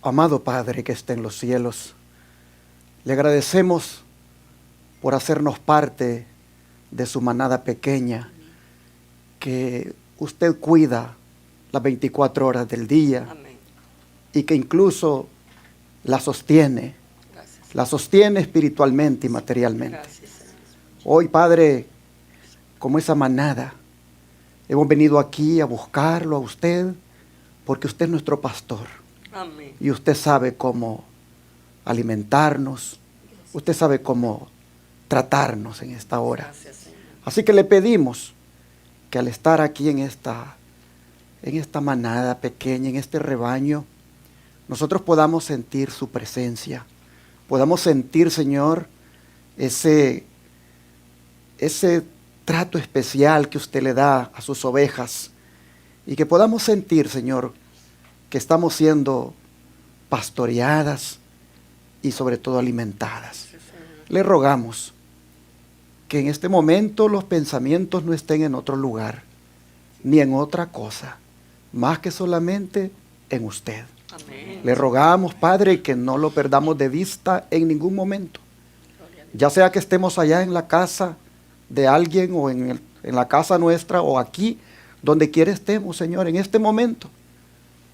Amado Padre que está en los cielos, le agradecemos por hacernos parte de su manada pequeña, que usted cuida las 24 horas del día. Amén. Y que incluso la sostiene. Gracias. La sostiene espiritualmente y materialmente. Gracias. Hoy, Padre, como esa manada, hemos venido aquí a buscarlo a usted, porque usted es nuestro pastor. Amén. Y usted sabe cómo alimentarnos, usted sabe cómo tratarnos en esta hora. Gracias, Señor. Así que le pedimos que al estar aquí en esta manada pequeña, en este rebaño, nosotros podamos sentir su presencia, podamos sentir, Señor, ese trato especial que usted le da a sus ovejas, y que podamos sentir, Señor, que estamos siendo pastoreadas y sobre todo alimentadas. Le rogamos que en este momento los pensamientos no estén en otro lugar, ni en otra cosa, más que solamente en usted. Amén. Le rogamos, Padre, que no lo perdamos de vista en ningún momento. Ya sea que estemos allá en la casa de alguien o en la casa nuestra o aquí, donde quiera estemos, Señor, en este momento,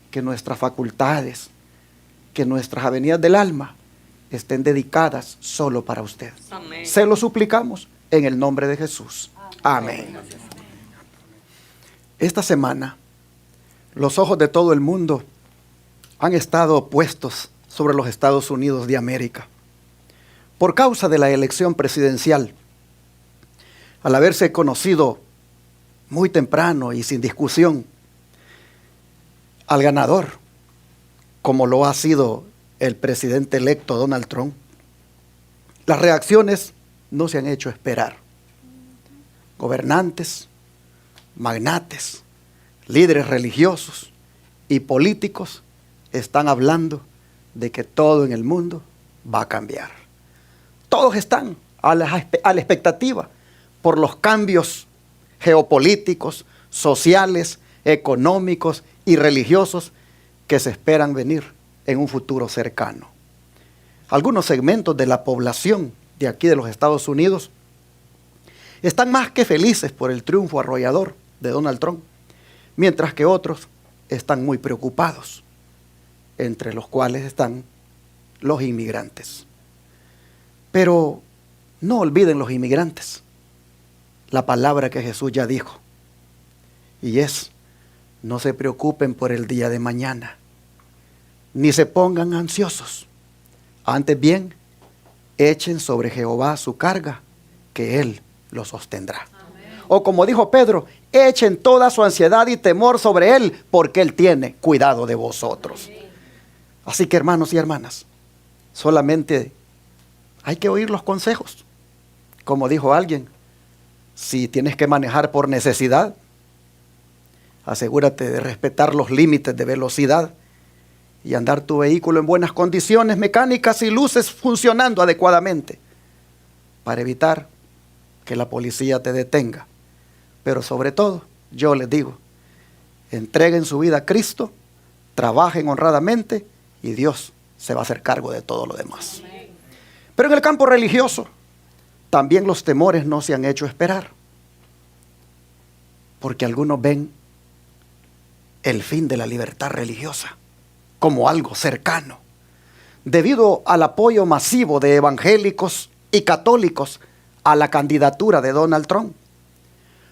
que nuestras facultades, que nuestras avenidas del alma estén dedicadas solo para usted. Amén. Se lo suplicamos en el nombre de Jesús. Amén. Amén. Esta semana, los ojos de todo el mundo han estado puestos sobre los Estados Unidos de América por causa de la elección presidencial. Al haberse conocido muy temprano y sin discusión al ganador, como lo ha sido el presidente electo Donald Trump, las reacciones no se han hecho esperar. Gobernantes, magnates, líderes religiosos y políticos están hablando de que todo en el mundo va a cambiar. Todos están a la expectativa por los cambios geopolíticos, sociales, económicos y religiosos que se esperan venir en un futuro cercano. Algunos segmentos de la población de aquí de los Estados Unidos están más que felices por el triunfo arrollador de Donald Trump, mientras que otros están muy preocupados, entre los cuales están los inmigrantes. Pero no olviden los inmigrantes la palabra que Jesús ya dijo, y es: no se preocupen por el día de mañana, ni se pongan ansiosos. Antes bien, echen sobre Jehová su carga, que Él lo sostendrá. Amén. O como dijo Pedro, echen toda su ansiedad y temor sobre Él, porque Él tiene cuidado de vosotros. Amén. Así que, hermanos y hermanas, solamente hay que oír los consejos. Como dijo alguien, si tienes que manejar por necesidad, asegúrate de respetar los límites de velocidad y andar tu vehículo en buenas condiciones mecánicas y luces funcionando adecuadamente, para evitar que la policía te detenga. Pero sobre todo, yo les digo, entreguen su vida a Cristo, trabajen honradamente y Dios se va a hacer cargo de todo lo demás. Amén. Pero en el campo religioso, también los temores no se han hecho esperar, porque algunos ven el fin de la libertad religiosa como algo cercano, debido al apoyo masivo de evangélicos y católicos a la candidatura de Donald Trump,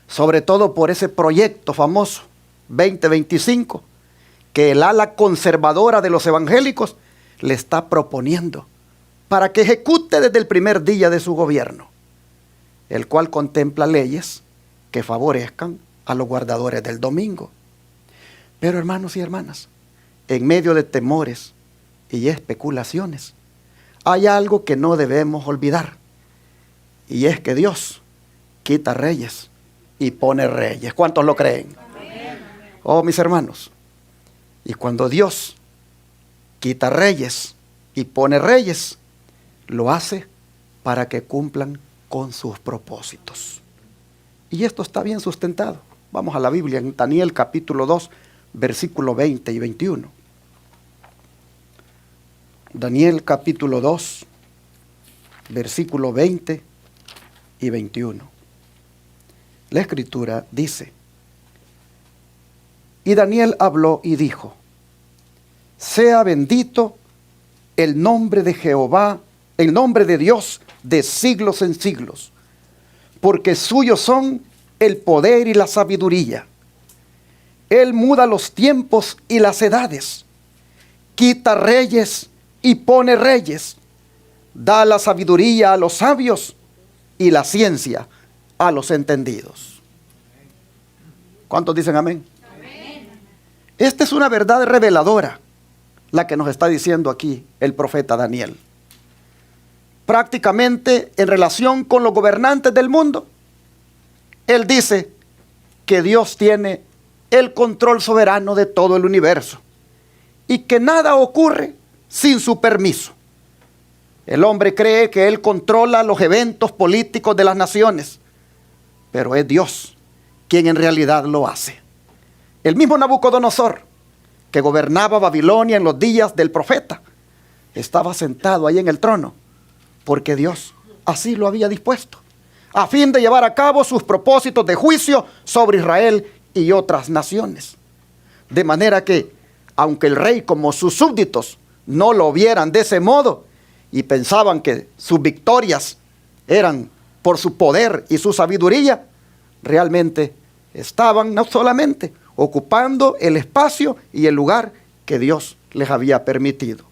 sobre todo por ese proyecto famoso 2025 que el ala conservadora de los evangélicos le está proponiendo para que ejecute desde el primer día de su gobierno, el cual contempla leyes que favorezcan a los guardadores del domingo. Pero, hermanos y hermanas, en medio de temores y especulaciones, hay algo que no debemos olvidar, y es que Dios quita reyes y pone reyes. ¿Cuántos lo creen? Amén. Oh, mis hermanos, y cuando Dios quita reyes y pone reyes, lo hace para que cumplan con sus propósitos. Y esto está bien sustentado. Vamos a la Biblia, en Daniel capítulo 2, versículo 20 y 21. Daniel capítulo 2, versículo 20 y 21. La Escritura dice: y Daniel habló y dijo: sea bendito el nombre de Jehová, el nombre de Dios de siglos en siglos, porque suyos son el poder y la sabiduría. Él muda los tiempos y las edades, quita reyes y pone reyes, da la sabiduría a los sabios y la ciencia a los entendidos. ¿Cuántos dicen amén? Amén. Esta es una verdad reveladora, la que nos está diciendo aquí el profeta Daniel. Prácticamente en relación con los gobernantes del mundo, él dice que Dios tiene el control soberano de todo el universo y que nada ocurre sin su permiso. El hombre cree que él controla los eventos políticos de las naciones, pero es Dios quien en realidad lo hace. El mismo Nabucodonosor, que gobernaba Babilonia en los días del profeta, estaba sentado ahí en el trono porque Dios así lo había dispuesto, a fin de llevar a cabo sus propósitos de juicio sobre Israel y otras naciones. De manera que, aunque el rey como sus súbditos no lo vieran de ese modo y pensaban que sus victorias eran por su poder y su sabiduría, realmente estaban no solamente ocupando el espacio y el lugar que Dios les había permitido.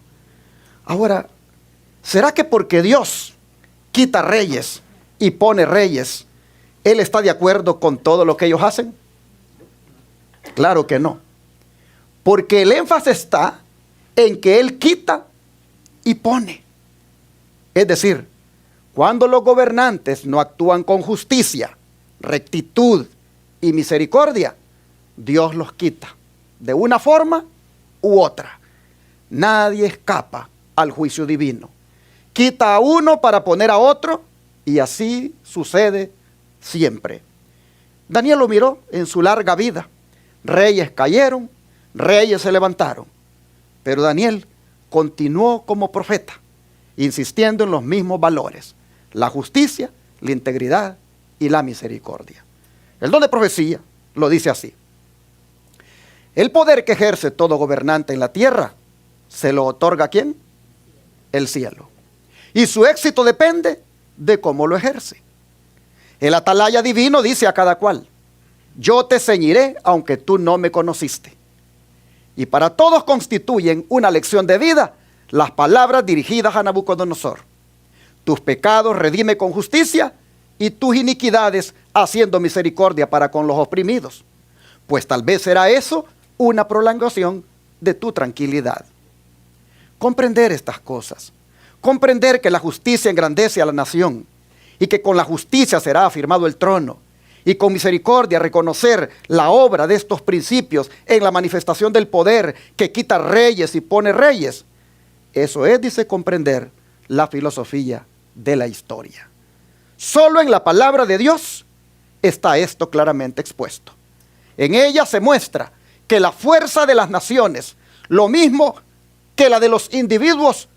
Ahora, ¿será que porque Dios quita reyes y pone reyes, Él está de acuerdo con todo lo que ellos hacen? Claro que no. Porque el énfasis está en que Él quita y pone. Es decir, cuando los gobernantes no actúan con justicia, rectitud y misericordia, Dios los quita de una forma u otra. Nadie escapa al juicio divino. Quita a uno para poner a otro, y así sucede siempre. Daniel lo miró en su larga vida. Reyes cayeron, reyes se levantaron, pero Daniel continuó como profeta, insistiendo en los mismos valores: la justicia, la integridad y la misericordia. El don de profecía lo dice así: el poder que ejerce todo gobernante en la tierra, ¿se lo otorga a quién? El cielo. Y su éxito depende de cómo lo ejerce. El atalaya divino dice a cada cual: yo te ceñiré aunque tú no me conociste. Y para todos constituyen una lección de vida las palabras dirigidas a Nabucodonosor: tus pecados redime con justicia y tus iniquidades haciendo misericordia para con los oprimidos. Pues tal vez será eso una prolongación de tu tranquilidad. Comprender estas cosas, comprender que la justicia engrandece a la nación y que con la justicia será afirmado el trono, y con misericordia reconocer la obra de estos principios en la manifestación del poder que quita reyes y pone reyes. Eso es, dice, comprender la filosofía de la historia. Solo en la palabra de Dios está esto claramente expuesto. En ella se muestra que la fuerza de las naciones, lo mismo que la de los individuos,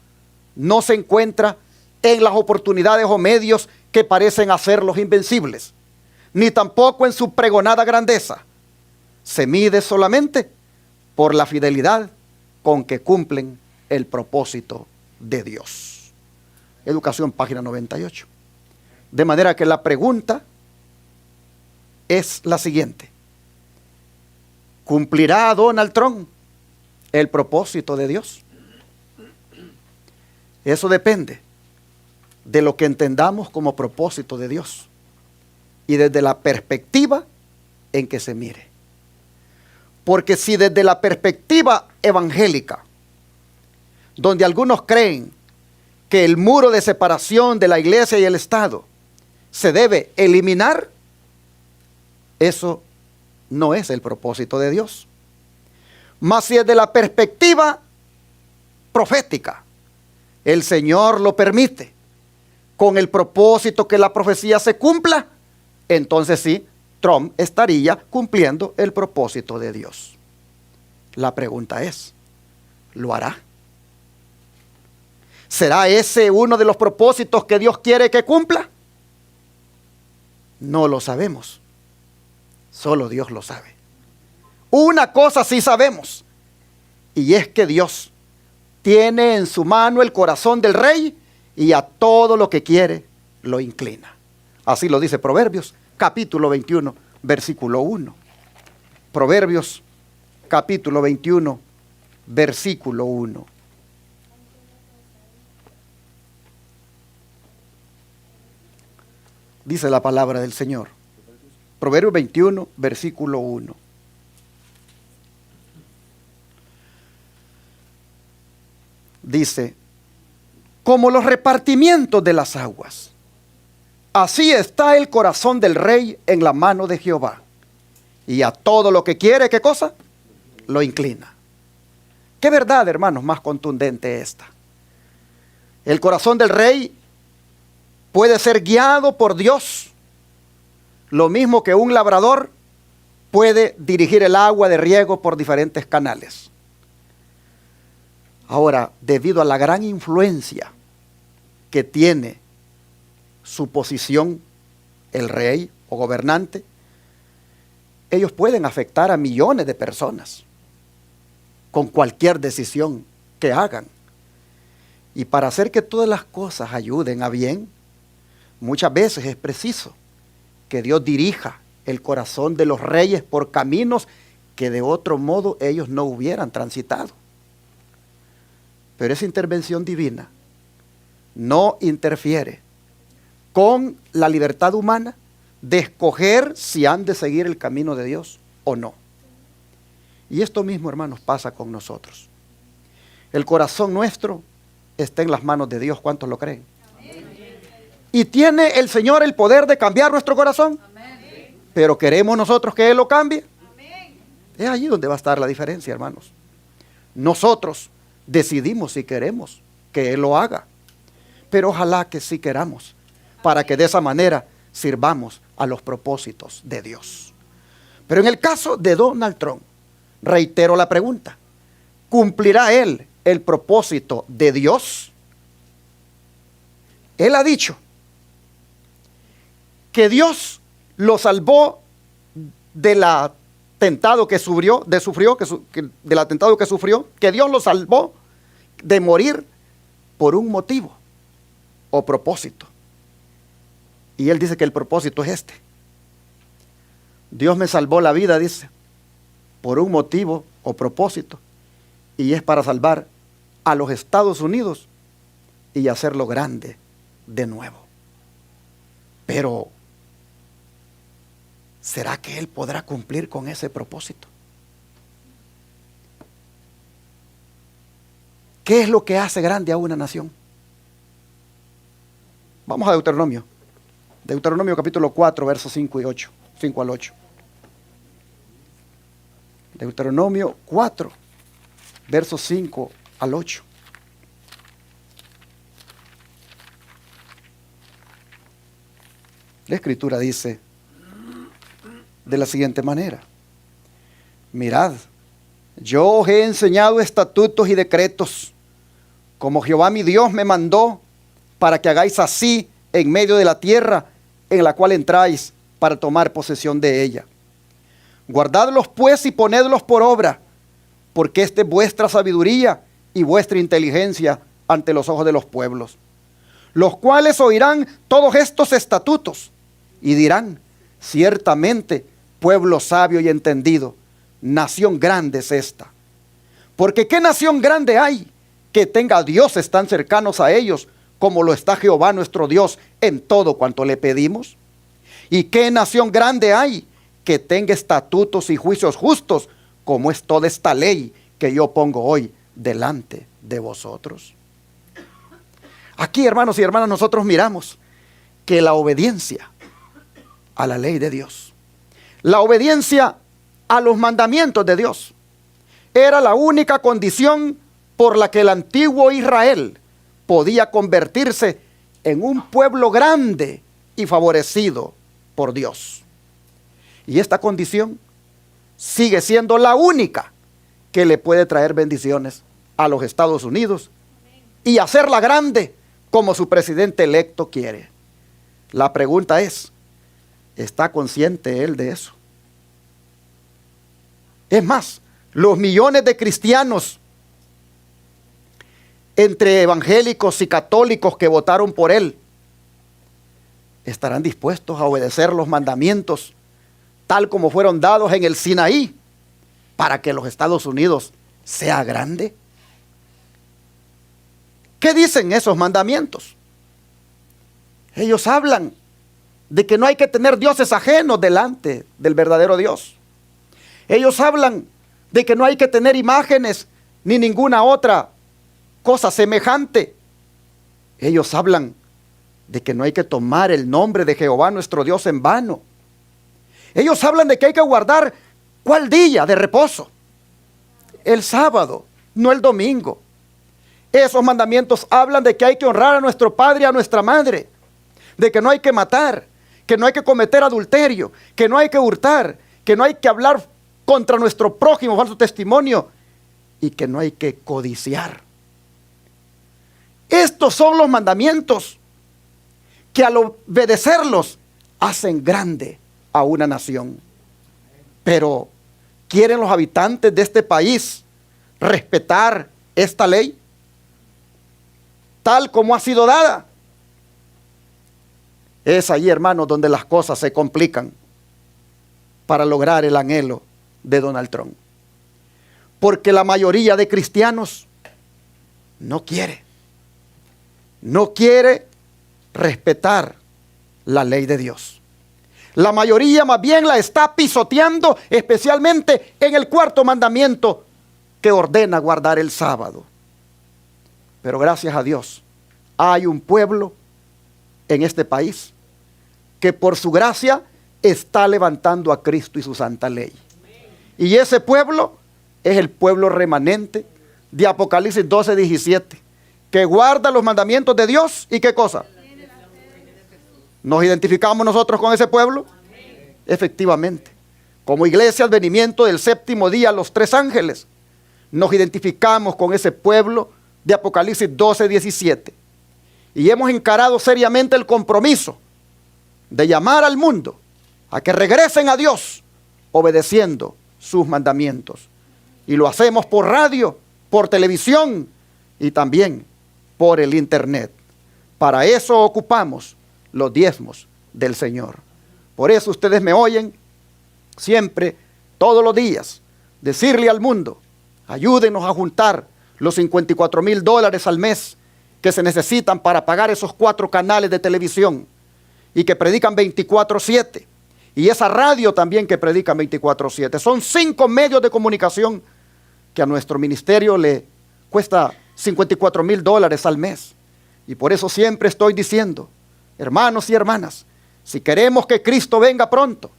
no se encuentra en las oportunidades o medios que parecen hacerlos invencibles, ni tampoco en su pregonada grandeza. Se mide solamente por la fidelidad con que cumplen el propósito de Dios. Educación, página 98. De manera que la pregunta es la siguiente: ¿cumplirá Donald Trump el propósito de Dios? Eso depende de lo que entendamos como propósito de Dios y desde la perspectiva en que se mire. Porque si desde la perspectiva evangélica, donde algunos creen que el muro de separación de la iglesia y el Estado se debe eliminar, eso no es el propósito de Dios. Mas si desde la perspectiva profética, el Señor lo permite, con el propósito que la profecía se cumpla, entonces sí, Trump estaría cumpliendo el propósito de Dios. La pregunta es, ¿lo hará? ¿Será ese uno de los propósitos que Dios quiere que cumpla? No lo sabemos. Solo Dios lo sabe. Una cosa sí sabemos, y es que Dios tiene en su mano el corazón del rey y a todo lo que quiere lo inclina. Así lo dice Proverbios, capítulo 21, versículo 1. Proverbios, capítulo 21, versículo 1. Dice la palabra del Señor. Proverbios 21, versículo 1. Dice, como los repartimientos de las aguas, así está el corazón del rey en la mano de Jehová. Y a todo lo que quiere, ¿qué cosa? Lo inclina. Qué verdad, hermanos, más contundente esta. El corazón del rey puede ser guiado por Dios, lo mismo que un labrador puede dirigir el agua de riego por diferentes canales. Ahora, debido a la gran influencia que tiene su posición, el rey o gobernante, ellos pueden afectar a millones de personas con cualquier decisión que hagan. Y para hacer que todas las cosas ayuden a bien, muchas veces es preciso que Dios dirija el corazón de los reyes por caminos que de otro modo ellos no hubieran transitado. Pero esa intervención divina no interfiere con la libertad humana de escoger si han de seguir el camino de Dios o no. Y esto mismo, hermanos, pasa con nosotros. El corazón nuestro está en las manos de Dios. ¿Cuántos lo creen? Amén. ¿Y tiene el Señor el poder de cambiar nuestro corazón? Amén. ¿Pero queremos nosotros que Él lo cambie? Amén. Es allí donde va a estar la diferencia, hermanos. Nosotros decidimos si queremos que Él lo haga, pero ojalá que sí queramos, para que de esa manera sirvamos a los propósitos de Dios. Pero en el caso de Donald Trump, reitero la pregunta: ¿cumplirá él el propósito de Dios? Él ha dicho que Dios lo salvó del atentado que sufrió, del atentado que sufrió, que Dios lo salvó de morir por un motivo o propósito. Y él dice que el propósito es este. Dios me salvó la vida, dice, por un motivo o propósito, y es para salvar a los Estados Unidos y hacerlo grande de nuevo. Pero ¿será que él podrá cumplir con ese propósito? ¿Qué es lo que hace grande a una nación? Vamos a Deuteronomio. Deuteronomio capítulo 4, versos 5 al 8. Deuteronomio 4, versos 5 al 8. La Escritura dice de la siguiente manera: mirad, yo os he enseñado estatutos y decretos, como Jehová mi Dios me mandó, para que hagáis así en medio de la tierra en la cual entráis para tomar posesión de ella. Guardadlos pues y ponedlos por obra, porque esta es vuestra sabiduría y vuestra inteligencia ante los ojos de los pueblos, los cuales oirán todos estos estatutos y dirán: ciertamente pueblo sabio y entendido, nación grande es esta. Porque ¿qué nación grande hay que tenga dioses tan cercanos a ellos como lo está Jehová nuestro Dios en todo cuanto le pedimos? ¿Y qué nación grande hay que tenga estatutos y juicios justos como es toda esta ley que yo pongo hoy delante de vosotros? Aquí, hermanos y hermanas, nosotros miramos que la obediencia a la ley de Dios, la obediencia a los mandamientos de Dios, era la única condición por la que el antiguo Israel podía convertirse en un pueblo grande y favorecido por Dios. Y esta condición sigue siendo la única que le puede traer bendiciones a los Estados Unidos y hacerla grande como su presidente electo quiere. La pregunta es, ¿está consciente él de eso? Es más, los millones de cristianos, entre evangélicos y católicos que votaron por él, ¿estarán dispuestos a obedecer los mandamientos tal como fueron dados en el Sinaí para que los Estados Unidos sea grande? ¿Qué dicen esos mandamientos? Ellos hablan de que no hay que tener dioses ajenos delante del verdadero Dios. Ellos hablan de que no hay que tener imágenes ni ninguna otra cosa semejante. Ellos hablan de que no hay que tomar el nombre de Jehová nuestro Dios en vano. Ellos hablan de que hay que guardar ¿cuál día de reposo? El sábado, no el domingo. Esos mandamientos hablan de que hay que honrar a nuestro padre y a nuestra madre, de que no hay que matar, que no hay que cometer adulterio, que no hay que hurtar, que no hay que hablar contra nuestro prójimo falso testimonio y que no hay que codiciar. Estos son los mandamientos que al obedecerlos hacen grande a una nación. Pero ¿quieren los habitantes de este país respetar esta ley tal como ha sido dada? Es allí, hermanos, donde las cosas se complican para lograr el anhelo de Donald Trump. Porque la mayoría de cristianos no quiere respetar la ley de Dios. La mayoría más bien la está pisoteando, especialmente en el cuarto mandamiento que ordena guardar el sábado. Pero gracias a Dios, hay un pueblo en este país que por su gracia está levantando a Cristo y su santa ley. Y ese pueblo es el pueblo remanente de Apocalipsis 12:17, que guarda los mandamientos de Dios. ¿Y qué cosa? ¿Nos identificamos nosotros con ese pueblo? Efectivamente. Como iglesia advenimiento del séptimo día, los tres ángeles, nos identificamos con ese pueblo de Apocalipsis 12:17. Y hemos encarado seriamente el compromiso de llamar al mundo a que regresen a Dios obedeciendo sus mandamientos. Y lo hacemos por radio, por televisión y también por el internet. Para eso ocupamos los diezmos del Señor. Por eso ustedes me oyen siempre, todos los días, decirle al mundo: ayúdenos a juntar los $54,000 al mes que se necesitan para pagar esos 4 canales de televisión y que predican 24/7. Y esa radio también que predica 24/7. Son 5 medios de comunicación que a nuestro ministerio le cuesta $54,000 al mes. Y por eso siempre estoy diciendo, hermanos y hermanas, si queremos que Cristo venga pronto,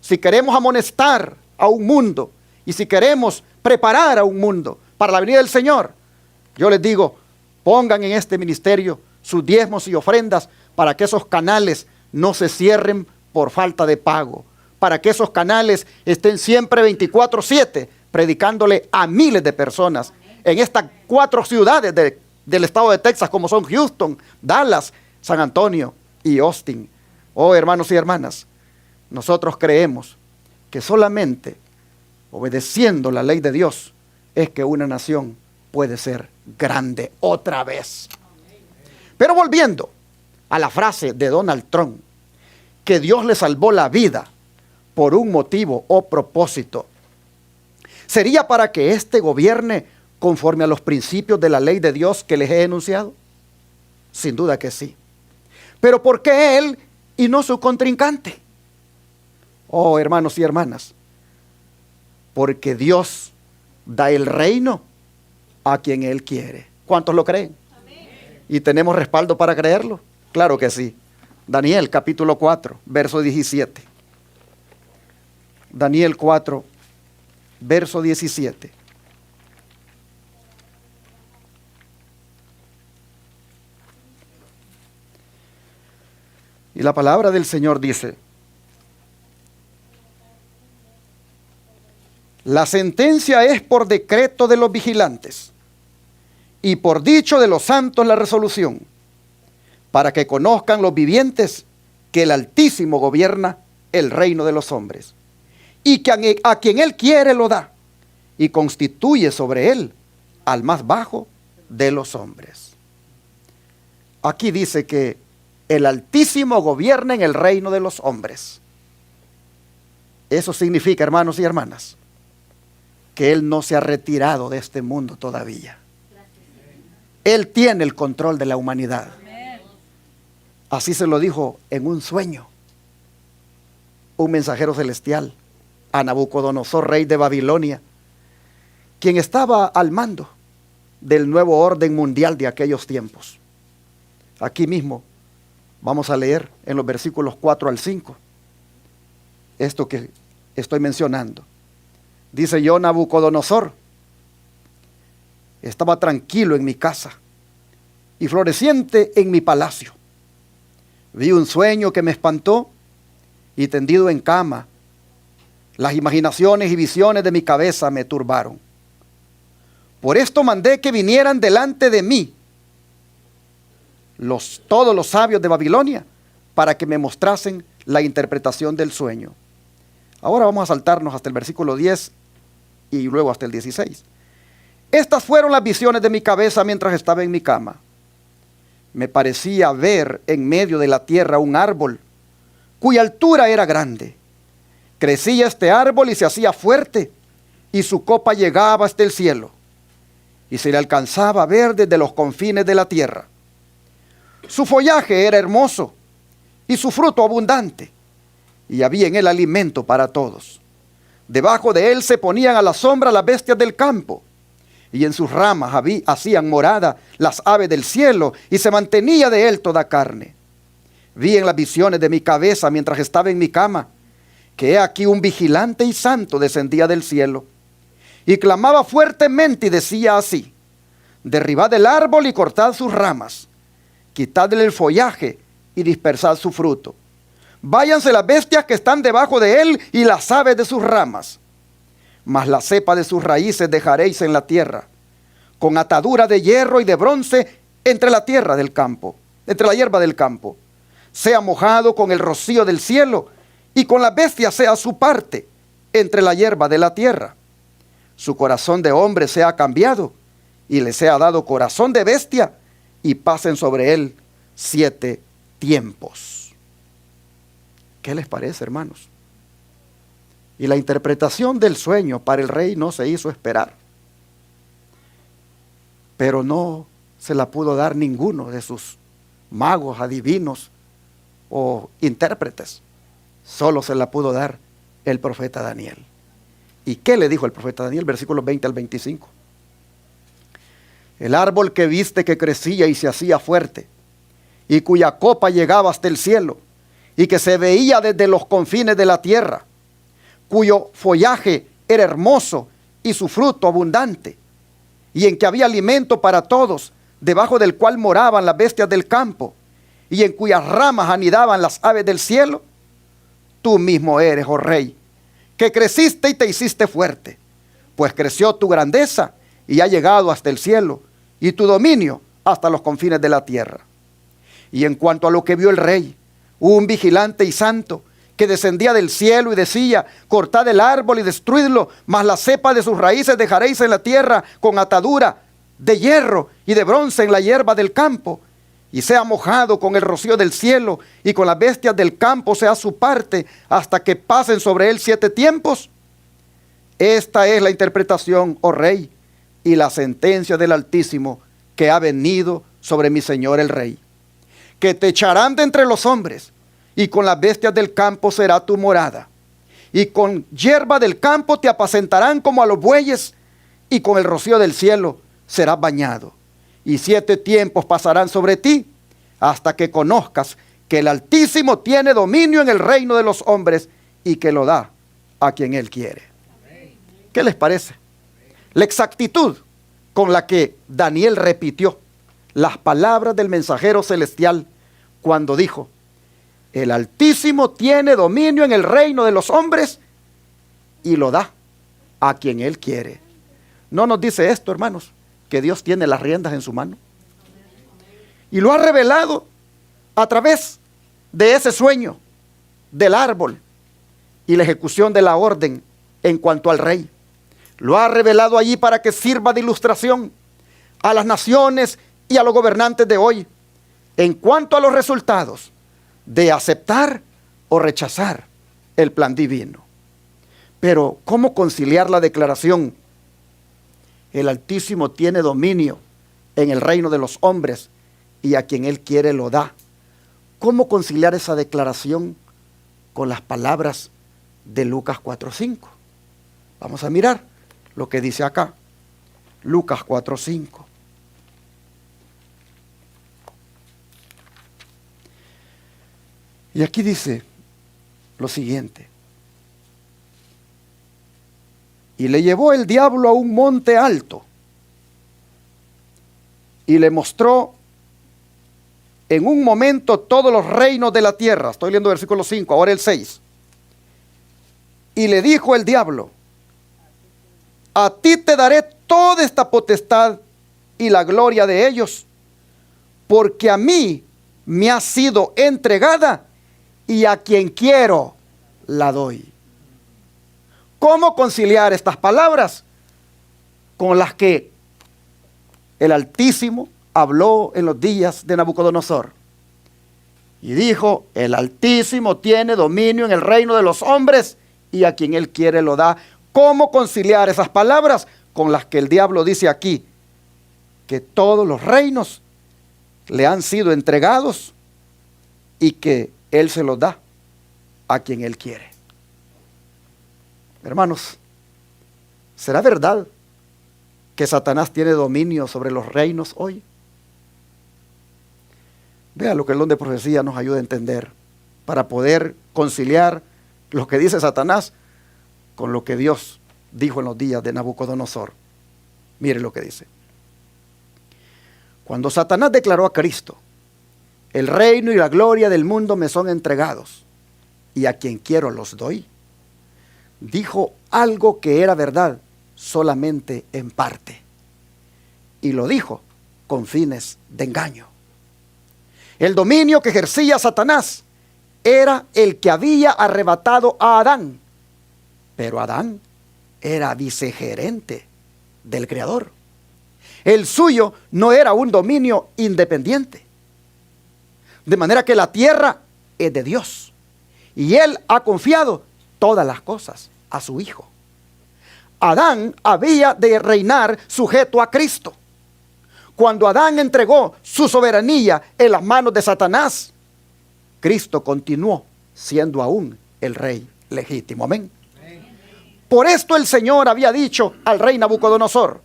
si queremos amonestar a un mundo y si queremos preparar a un mundo para la venida del Señor, yo les digo, pongan en este ministerio sus diezmos y ofrendas para que esos canales no se cierren por falta de pago, para que esos canales estén siempre 24/7 predicándole a miles de personas en estas 4 ciudades del estado de Texas, como son Houston, Dallas, San Antonio y Austin. Oh, hermanos y hermanas, nosotros creemos que solamente obedeciendo la ley de Dios es que una nación puede ser grande otra vez. Pero volviendo a la frase de Donald Trump, que Dios le salvó la vida por un motivo o propósito, ¿sería para que éste gobierne conforme a los principios de la ley de Dios que les he enunciado? Sin duda que sí. Pero ¿por qué él y no su contrincante? Oh, hermanos y hermanas, porque Dios da el reino a quien Él quiere. ¿Cuántos lo creen? Amén. ¿Y tenemos respaldo para creerlo? Claro que sí. Daniel capítulo 4, verso 17. Daniel 4, verso 17. Y la palabra del Señor dice: la sentencia es por decreto de los vigilantes, y por dicho de los santos la resolución, para que conozcan los vivientes que el Altísimo gobierna el reino de los hombres, y que a quien Él quiere lo da, y constituye sobre Él al más bajo de los hombres. Aquí dice que el Altísimo gobierna en el reino de los hombres. Eso significa, hermanos y hermanas, que Él no se ha retirado de este mundo todavía. Él tiene el control de la humanidad. Así se lo dijo en un sueño un mensajero celestial a Nabucodonosor, rey de Babilonia, quien estaba al mando del nuevo orden mundial de aquellos tiempos. Aquí mismo vamos a leer en los versículos 4 al 5 esto que estoy mencionando. Dice: yo, Nabucodonosor, estaba tranquilo en mi casa y floreciente en mi palacio. Vi un sueño que me espantó y tendido en cama, las imaginaciones y visiones de mi cabeza me turbaron. Por esto mandé que vinieran delante de mí todos los sabios de Babilonia para que me mostrasen la interpretación del sueño. Ahora vamos a saltarnos hasta el versículo 10 y luego hasta el 16. Estas fueron las visiones de mi cabeza mientras estaba en mi cama. Me parecía ver en medio de la tierra un árbol cuya altura era grande. Crecía este árbol y se hacía fuerte, y su copa llegaba hasta el cielo, y se le alcanzaba a ver desde los confines de la tierra. Su follaje era hermoso, y su fruto abundante, y había en él alimento para todos. Debajo de él se ponían a la sombra las bestias del campo, y en sus ramas hacían morada las aves del cielo, y se mantenía de él toda carne. Vi en las visiones de mi cabeza mientras estaba en mi cama, que he aquí un vigilante y santo descendía del cielo, y clamaba fuertemente y decía así: derribad el árbol y cortad sus ramas, quitadle el follaje y dispersad su fruto. Váyanse las bestias que están debajo de él y las aves de sus ramas. Mas la cepa de sus raíces dejaréis en la tierra, con atadura de hierro y de bronce entre la tierra del campo, entre la hierba del campo. Sea mojado con el rocío del cielo, y con las bestias sea su parte entre la hierba de la tierra. Su corazón de hombre sea cambiado, y le sea dado corazón de bestia, y pasen sobre él 7 tiempos. ¿Qué les parece, hermanos? Y la interpretación del sueño para el rey no se hizo esperar, pero no se la pudo dar ninguno de sus magos, adivinos o intérpretes. Solo se la pudo dar el profeta Daniel. ¿Y qué le dijo el profeta Daniel? Versículos 20 al 25. El árbol que viste que crecía y se hacía fuerte, y cuya copa llegaba hasta el cielo, y que se veía desde los confines de la tierra, cuyo follaje era hermoso y su fruto abundante, y en que había alimento para todos, debajo del cual moraban las bestias del campo, y en cuyas ramas anidaban las aves del cielo. Tú mismo eres, oh rey, que creciste y te hiciste fuerte, pues creció tu grandeza y ha llegado hasta el cielo, y tu dominio hasta los confines de la tierra. Y en cuanto a lo que vio el rey, hubo un vigilante y santo que descendía del cielo y decía: cortad el árbol y destruidlo, mas la cepa de sus raíces dejaréis en la tierra, con atadura de hierro y de bronce en la hierba del campo, y sea mojado con el rocío del cielo, y con las bestias del campo sea su parte, hasta que pasen sobre él 7 tiempos. Esta es la interpretación, oh rey, y la sentencia del Altísimo que ha venido sobre mi señor el rey: que te echarán de entre los hombres, y con las bestias del campo será tu morada, y con hierba del campo te apacentarán como a los bueyes, y con el rocío del cielo serás bañado. Y 7 tiempos pasarán sobre ti, hasta que conozcas que el Altísimo tiene dominio en el reino de los hombres, y que lo da a quien Él quiere. ¿Qué les parece? La exactitud con la que Daniel repitió las palabras del mensajero celestial cuando dijo: el Altísimo tiene dominio en el reino de los hombres y lo da a quien Él quiere. ¿No nos dice esto, hermanos, que Dios tiene las riendas en su mano? Y lo ha revelado a través de ese sueño del árbol y la ejecución de la orden en cuanto al rey. Lo ha revelado allí para que sirva de ilustración a las naciones y a los gobernantes de hoy en cuanto a los resultados de aceptar o rechazar el plan divino. Pero ¿cómo conciliar la declaración? El Altísimo tiene dominio en el reino de los hombres y a quien Él quiere lo da. ¿Cómo conciliar esa declaración con las palabras de Lucas 4:5? Vamos a mirar lo que dice acá. Lucas 4:5. Y aquí dice lo siguiente. Y le llevó el diablo a un monte alto y le mostró en un momento todos los reinos de la tierra. Estoy leyendo versículo 5, ahora el 6. Y le dijo el diablo: a ti te daré toda esta potestad y la gloria de ellos, porque a mí me ha sido entregada y a quien quiero la doy. ¿Cómo conciliar estas palabras con las que el Altísimo habló en los días de Nabucodonosor? Y dijo: el Altísimo tiene dominio en el reino de los hombres y a quien Él quiere lo da. ¿Cómo conciliar esas palabras con las que el diablo dice aquí que todos los reinos le han sido entregados y que Él se los da a quien Él quiere? Hermanos, ¿será verdad que Satanás tiene dominio sobre los reinos hoy? Vea lo que el don de profecía nos ayuda a entender para poder conciliar lo que dice Satanás con lo que Dios dijo en los días de Nabucodonosor. Mire lo que dice. Cuando Satanás declaró a Cristo: el reino y la gloria del mundo me son entregados y a quien quiero los doy, dijo algo que era verdad solamente en parte, y lo dijo con fines de engaño. El dominio que ejercía Satanás era el que había arrebatado a Adán, pero Adán era vicegerente del Creador. El suyo no era un dominio independiente, de manera que la tierra es de Dios y Él ha confiado todas las cosas a su Hijo. Adán había de reinar sujeto a Cristo. Cuando Adán entregó su soberanía en las manos de Satanás, Cristo continuó siendo aún el rey legítimo. Amén. Por esto el Señor había dicho al rey Nabucodonosor: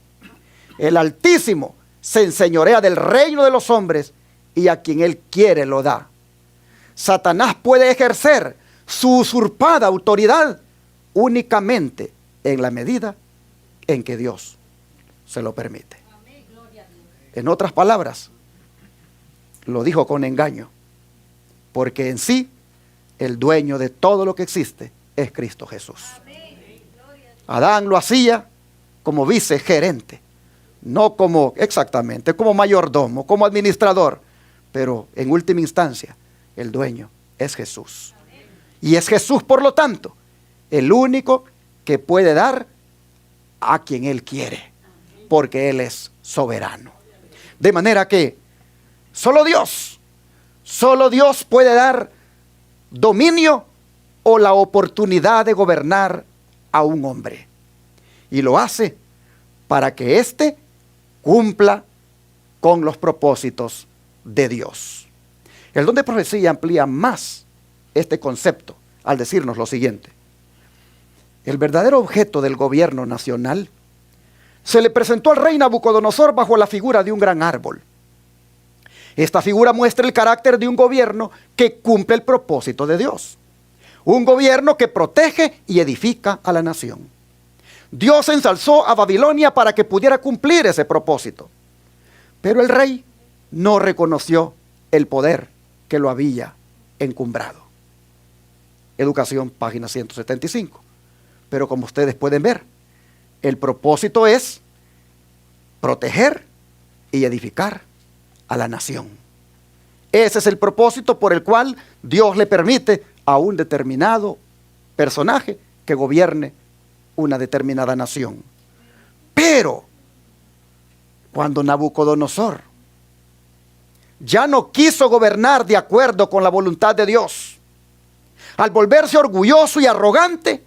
el Altísimo se enseñorea del reino de los hombres y a quien Él quiere lo da. Satanás puede ejercer su usurpada autoridad únicamente en la medida en que Dios se lo permite. En otras palabras, lo dijo con engaño, porque en sí el dueño de todo lo que existe es Cristo Jesús. Adán lo hacía como vicegerente, no como exactamente, como mayordomo, como administrador, pero en última instancia el dueño es Jesús. Y es Jesús, por lo tanto, el único que puede dar a quien Él quiere, porque Él es soberano. De manera que solo Dios puede dar dominio o la oportunidad de gobernar a un hombre. Y lo hace para que éste cumpla con los propósitos de Dios. El don de profecía amplía más este concepto al decirnos lo siguiente: el verdadero objeto del gobierno nacional se le presentó al rey Nabucodonosor bajo la figura de un gran árbol. Esta figura muestra el carácter de un gobierno que cumple el propósito de Dios. Un gobierno que protege y edifica a la nación. Dios ensalzó a Babilonia para que pudiera cumplir ese propósito. Pero el rey no reconoció el poder que lo había encumbrado. Educación, página 175. Pero como ustedes pueden ver, el propósito es proteger y edificar a la nación. Ese es el propósito por el cual Dios le permite a un determinado personaje que gobierne una determinada nación. Pero cuando Nabucodonosor ya no quiso gobernar de acuerdo con la voluntad de Dios, al volverse orgulloso y arrogante,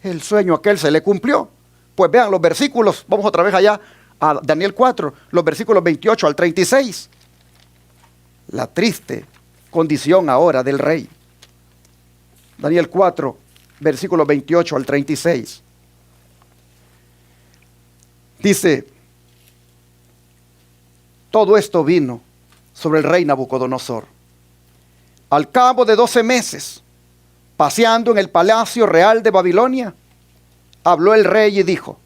el sueño aquel se le cumplió. Pues vean los versículos, vamos otra vez allá a Daniel 4, los versículos 28 al 36. La triste condición ahora del rey. Daniel 4, versículos 28 al 36. Dice, todo esto vino sobre el rey Nabucodonosor. Al cabo de 12 meses, paseando en el palacio real de Babilonia, habló el rey y dijo,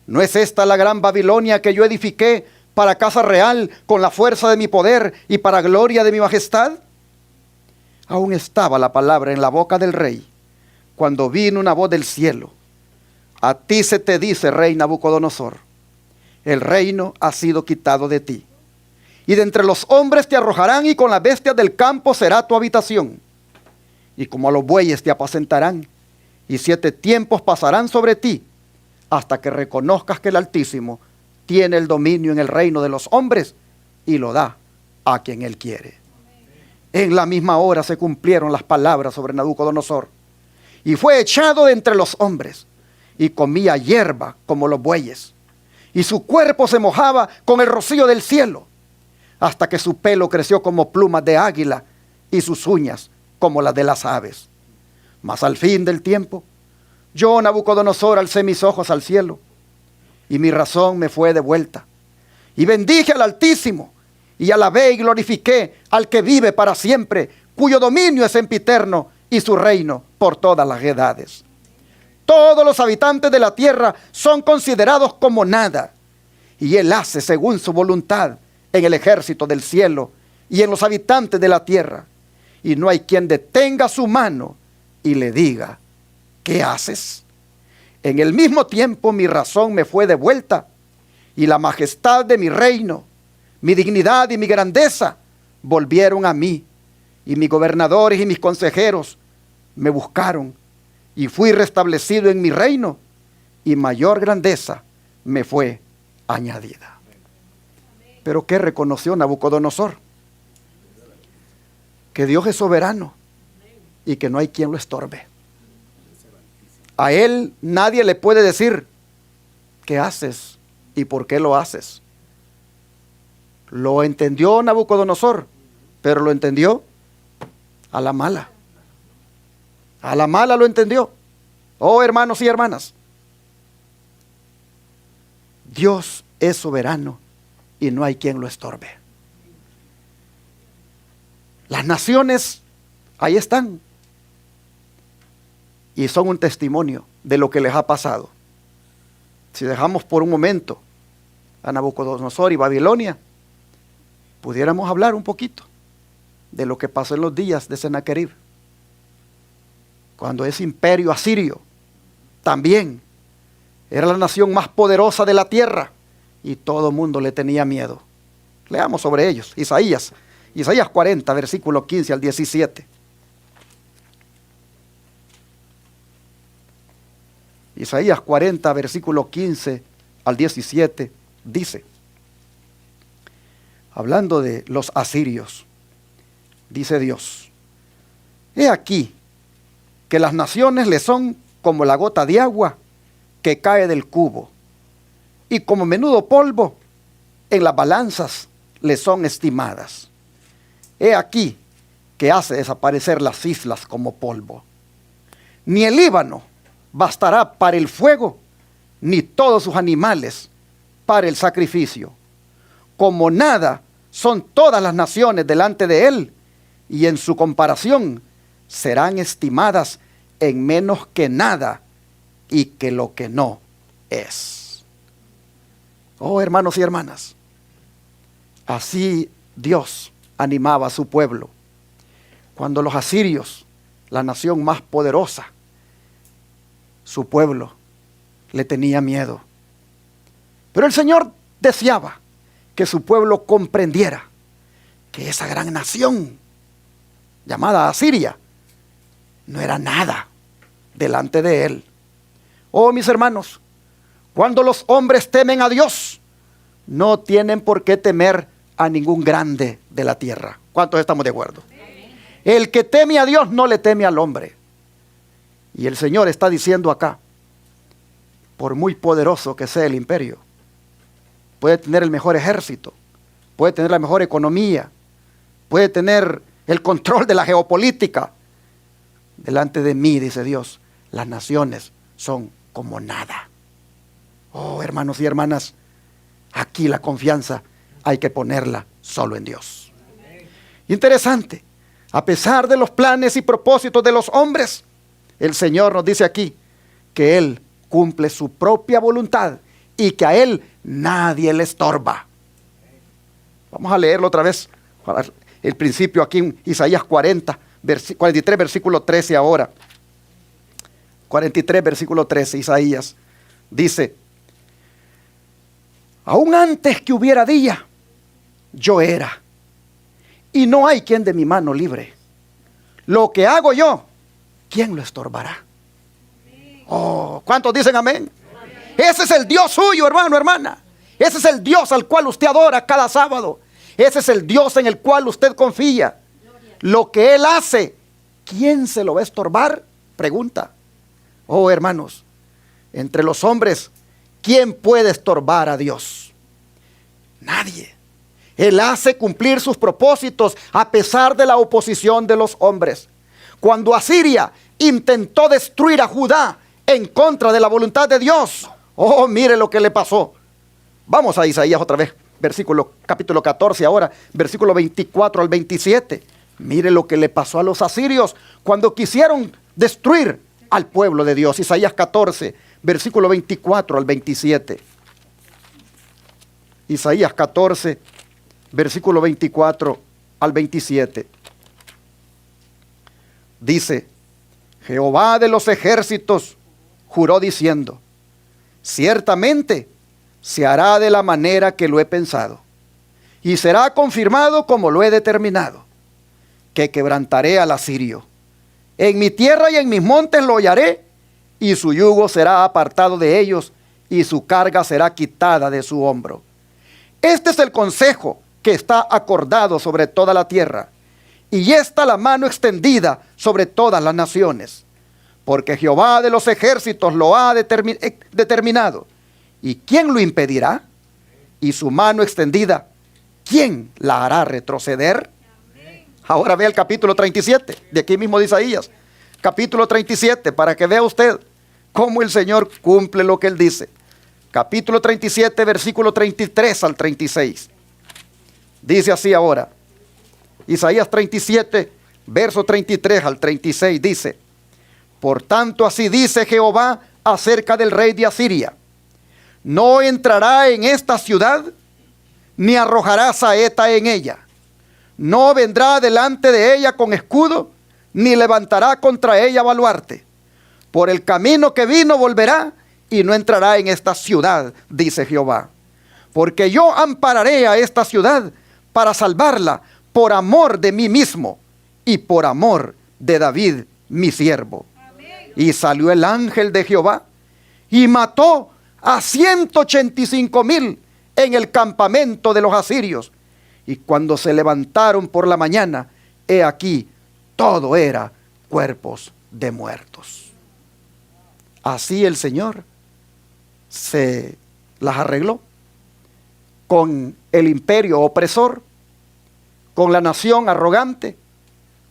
¿no es esta la gran Babilonia que yo edifiqué para casa real con la fuerza de mi poder y para gloria de mi majestad? Aún estaba la palabra en la boca del rey, cuando vino una voz del cielo. A ti se te dice, rey Nabucodonosor, el reino ha sido quitado de ti, y de entre los hombres te arrojarán, y con las bestias del campo será tu habitación. Y como a los bueyes te apacentarán, y 7 tiempos pasarán sobre ti, hasta que reconozcas que el Altísimo tiene el dominio en el reino de los hombres, y lo da a quien él quiere. En la misma hora se cumplieron las palabras sobre Nabucodonosor, y fue echado de entre los hombres, y comía hierba como los bueyes, y su cuerpo se mojaba con el rocío del cielo, hasta que su pelo creció como plumas de águila, y sus uñas como las de las aves. Mas al fin del tiempo, yo, Nabucodonosor, alcé mis ojos al cielo, y mi razón me fue devuelta. Y bendije al Altísimo, y alabé y glorifiqué al que vive para siempre, cuyo dominio es sempiterno, y su reino por todas las edades. Todos los habitantes de la tierra son considerados como nada, y él hace según su voluntad en el ejército del cielo y en los habitantes de la tierra. Y no hay quien detenga su mano y le diga, ¿qué haces? En el mismo tiempo mi razón me fue devuelta, y la majestad de mi reino, mi dignidad y mi grandeza volvieron a mí, y mis gobernadores y mis consejeros me buscaron, y fui restablecido en mi reino, y mayor grandeza me fue añadida. Pero ¿qué reconoció Nabucodonosor? Que Dios es soberano y que no hay quien lo estorbe. A él nadie le puede decir, ¿qué haces y por qué lo haces? Lo entendió Nabucodonosor, pero lo entendió a la mala. A la mala lo entendió. Oh, hermanos y hermanas, Dios es soberano y no hay quien lo estorbe. Las naciones ahí están y son un testimonio de lo que les ha pasado. Si dejamos por un momento a Nabucodonosor y Babilonia, pudiéramos hablar un poquito de lo que pasó en los días de Sennacherib, cuando ese imperio asirio también era la nación más poderosa de la tierra y todo el mundo le tenía miedo. Leamos sobre ellos. Isaías 40, versículo 15 al 17. Isaías 40, versículo 15 al 17, dice, hablando de los asirios, dice Dios, he aquí que las naciones le son como la gota de agua que cae del cubo, y como menudo polvo en las balanzas le son estimadas. He aquí que hace desaparecer las islas como polvo. Ni el Líbano bastará para el fuego, ni todos sus animales para el sacrificio. Como nada son todas las naciones delante de él, y en su comparación serán estimadas en menos que nada y que lo que no es. Oh, hermanos y hermanas, así Dios animaba a su pueblo cuando los asirios, la nación más poderosa, su pueblo le tenía miedo. Pero el Señor deseaba que su pueblo comprendiera que esa gran nación llamada Asiria no era nada delante de Él. Oh, mis hermanos, cuando los hombres temen a Dios, no tienen por qué temer a ningún grande de la tierra. ¿Cuántos estamos de acuerdo? El que teme a Dios no le teme al hombre. Y el Señor está diciendo acá, por muy poderoso que sea el imperio, puede tener el mejor ejército, puede tener la mejor economía, puede tener el control de la geopolítica. Delante de mí, dice Dios, las naciones son como nada. Oh, hermanos y hermanas, aquí la confianza hay que ponerla solo en Dios. Interesante, a pesar de los planes y propósitos de los hombres, el Señor nos dice aquí que Él cumple su propia voluntad y que a Él nadie le estorba. Vamos a leerlo otra vez, el principio aquí en Isaías 43, versículo 13 ahora. 43, versículo 13, Isaías dice: aún antes que hubiera día, yo era, y no hay quien de mi mano libre. Lo que hago yo, ¿quién lo estorbará? Oh, ¿cuántos dicen amén? Ese es el Dios suyo, hermano, hermana. Ese es el Dios al cual usted adora cada sábado. Ese es el Dios en el cual usted confía. Lo que Él hace, ¿quién se lo va a estorbar? Pregunta. Oh, hermanos, entre los hombres, ¿quién puede estorbar a Dios? Nadie. Él hace cumplir sus propósitos a pesar de la oposición de los hombres. Cuando Asiria intentó destruir a Judá en contra de la voluntad de Dios, oh, mire lo que le pasó. Vamos a Isaías otra vez, capítulo 14 ahora, versículo 24 al 27. Mire lo que le pasó a los asirios cuando quisieron destruir al pueblo de Dios. Isaías 14, versículo 24 al 27. Isaías 14, versículo 24 al 27. Dice: Jehová de los ejércitos juró diciendo: ciertamente se hará de la manera que lo he pensado, y será confirmado como lo he determinado, que quebrantaré al asirio. En mi tierra y en mis montes lo hollaré, y su yugo será apartado de ellos, y su carga será quitada de su hombro. Este es el consejo que está acordado sobre toda la tierra, y esta la mano extendida sobre todas las naciones. Porque Jehová de los ejércitos lo ha determinado. ¿Y quién lo impedirá? Y su mano extendida, ¿quién la hará retroceder? Ahora ve el capítulo 37, de aquí mismo de Isaías. Capítulo 37, para que vea usted cómo el Señor cumple lo que Él dice. Capítulo 37, versículo 33 al 36. Dice así ahora. Isaías 37, verso 33 al 36 dice: por tanto así dice Jehová acerca del rey de Asiria: no entrará en esta ciudad, ni arrojará saeta en ella. No vendrá delante de ella con escudo, ni levantará contra ella baluarte. Por el camino que vino volverá, y no entrará en esta ciudad, dice Jehová. Porque yo ampararé a esta ciudad para salvarla por amor de mí mismo y por amor de David, mi siervo. Amén. Y salió el ángel de Jehová y mató a 185,000 en el campamento de los asirios. Y cuando se levantaron por la mañana, he aquí, todo era cuerpos de muertos. Así el Señor se las arregló con el imperio opresor, con la nación arrogante,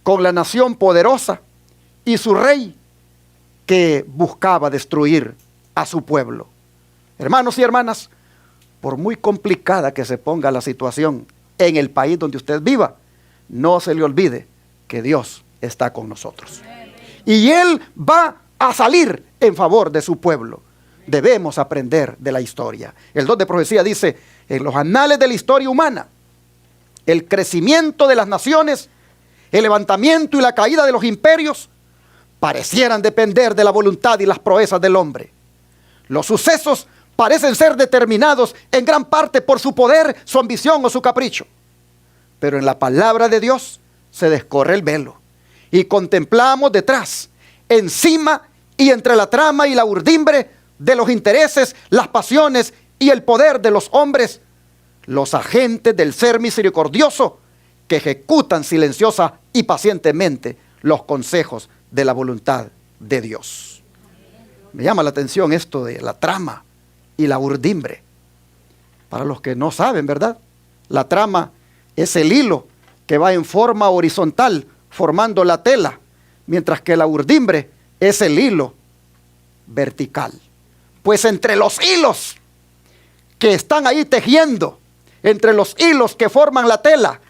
con la nación poderosa y su rey que buscaba destruir a su pueblo. Hermanos y hermanas, por muy complicada que se ponga la situación en el país donde usted viva, no se le olvide que Dios está con nosotros. Y Él va a salir en favor de su pueblo. Debemos aprender de la historia. El don de profecía dice: en los anales de la historia humana, el crecimiento de las naciones, el levantamiento y la caída de los imperios parecieran depender de la voluntad y las proezas del hombre. Los sucesos parecen ser determinados en gran parte por su poder, su ambición o su capricho. Pero en la palabra de Dios se descorre el velo y contemplamos detrás, encima y entre la trama y la urdimbre de los intereses, las pasiones y el poder de los hombres, los agentes del ser misericordioso que ejecutan silenciosa y pacientemente los consejos de la voluntad de Dios. Me llama la atención esto de la trama y la urdimbre. Para los que no saben, ¿verdad? La trama es el hilo que va en forma horizontal formando la tela, mientras que la urdimbre es el hilo vertical. Pues entre los hilos que están ahí tejiendo, entre los hilos que forman la tela,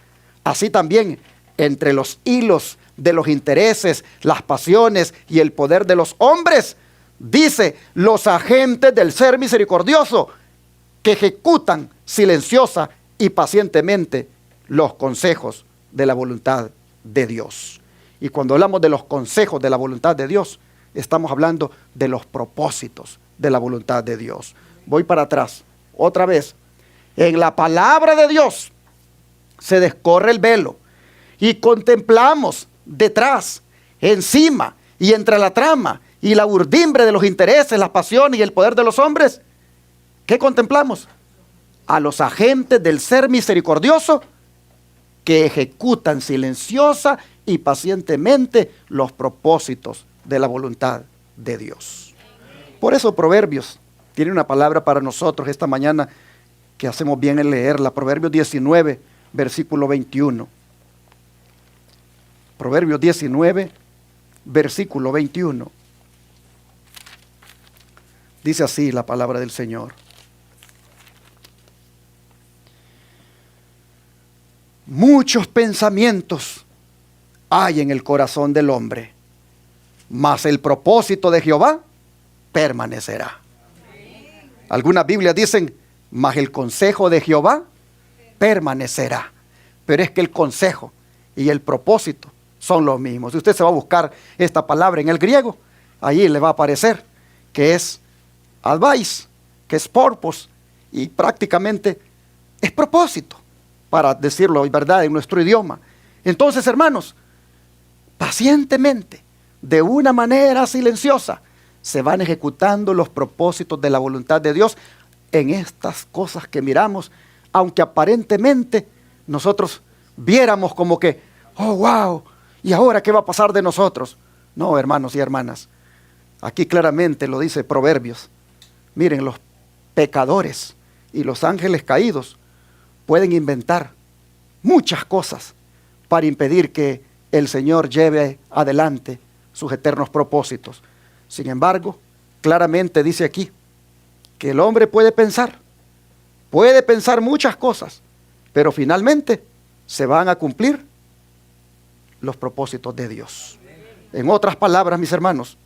así también entre los hilos de los intereses, las pasiones y el poder de los hombres, dice, los agentes del ser misericordioso que ejecutan silenciosa y pacientemente los consejos de la voluntad de Dios. Y cuando hablamos de los consejos de la voluntad de Dios, estamos hablando de los propósitos de la voluntad de Dios. Voy para atrás, otra vez. En la palabra de Dios se descorre el velo y contemplamos detrás, encima y entre la trama y la urdimbre de los intereses, las pasiones y el poder de los hombres. ¿Qué contemplamos? A los agentes del ser misericordioso que ejecutan silenciosa y pacientemente los propósitos de la voluntad de Dios. Por eso Proverbios tiene una palabra para nosotros esta mañana que hacemos bien en leerla. Proverbios 19, versículo 21. Proverbios 19, versículo 21. Dice así la palabra del Señor. Muchos pensamientos hay en el corazón del hombre, mas el propósito de Jehová permanecerá. Algunas Biblias dicen, mas el consejo de Jehová permanecerá. Pero es que el consejo y el propósito son los mismos. Si usted se va a buscar esta palabra en el griego, allí le va a aparecer que es advice, que es purpose, y prácticamente es propósito, para decirlo, ¿verdad?, en nuestro idioma. Entonces, hermanos, pacientemente, de una manera silenciosa, se van ejecutando los propósitos de la voluntad de Dios en estas cosas que miramos, aunque aparentemente nosotros viéramos como que, oh, wow, ¿y ahora qué va a pasar de nosotros? No, hermanos y hermanas, aquí claramente lo dice Proverbios. Miren, los pecadores y los ángeles caídos pueden inventar muchas cosas para impedir que el Señor lleve adelante sus eternos propósitos. Sin embargo, claramente dice aquí que el hombre puede pensar muchas cosas, pero finalmente se van a cumplir los propósitos de Dios. En otras palabras, mis hermanos,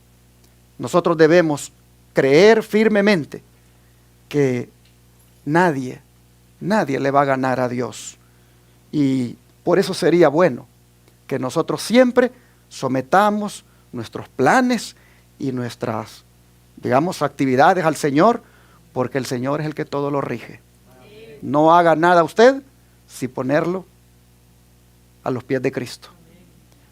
nosotros debemos creer firmemente que nadie le va a ganar a Dios. Y por eso sería bueno que nosotros siempre sometamos nuestros planes y nuestras, digamos, actividades al Señor, porque el Señor es el que todo lo rige. No haga nada usted sin ponerlo a los pies de Cristo.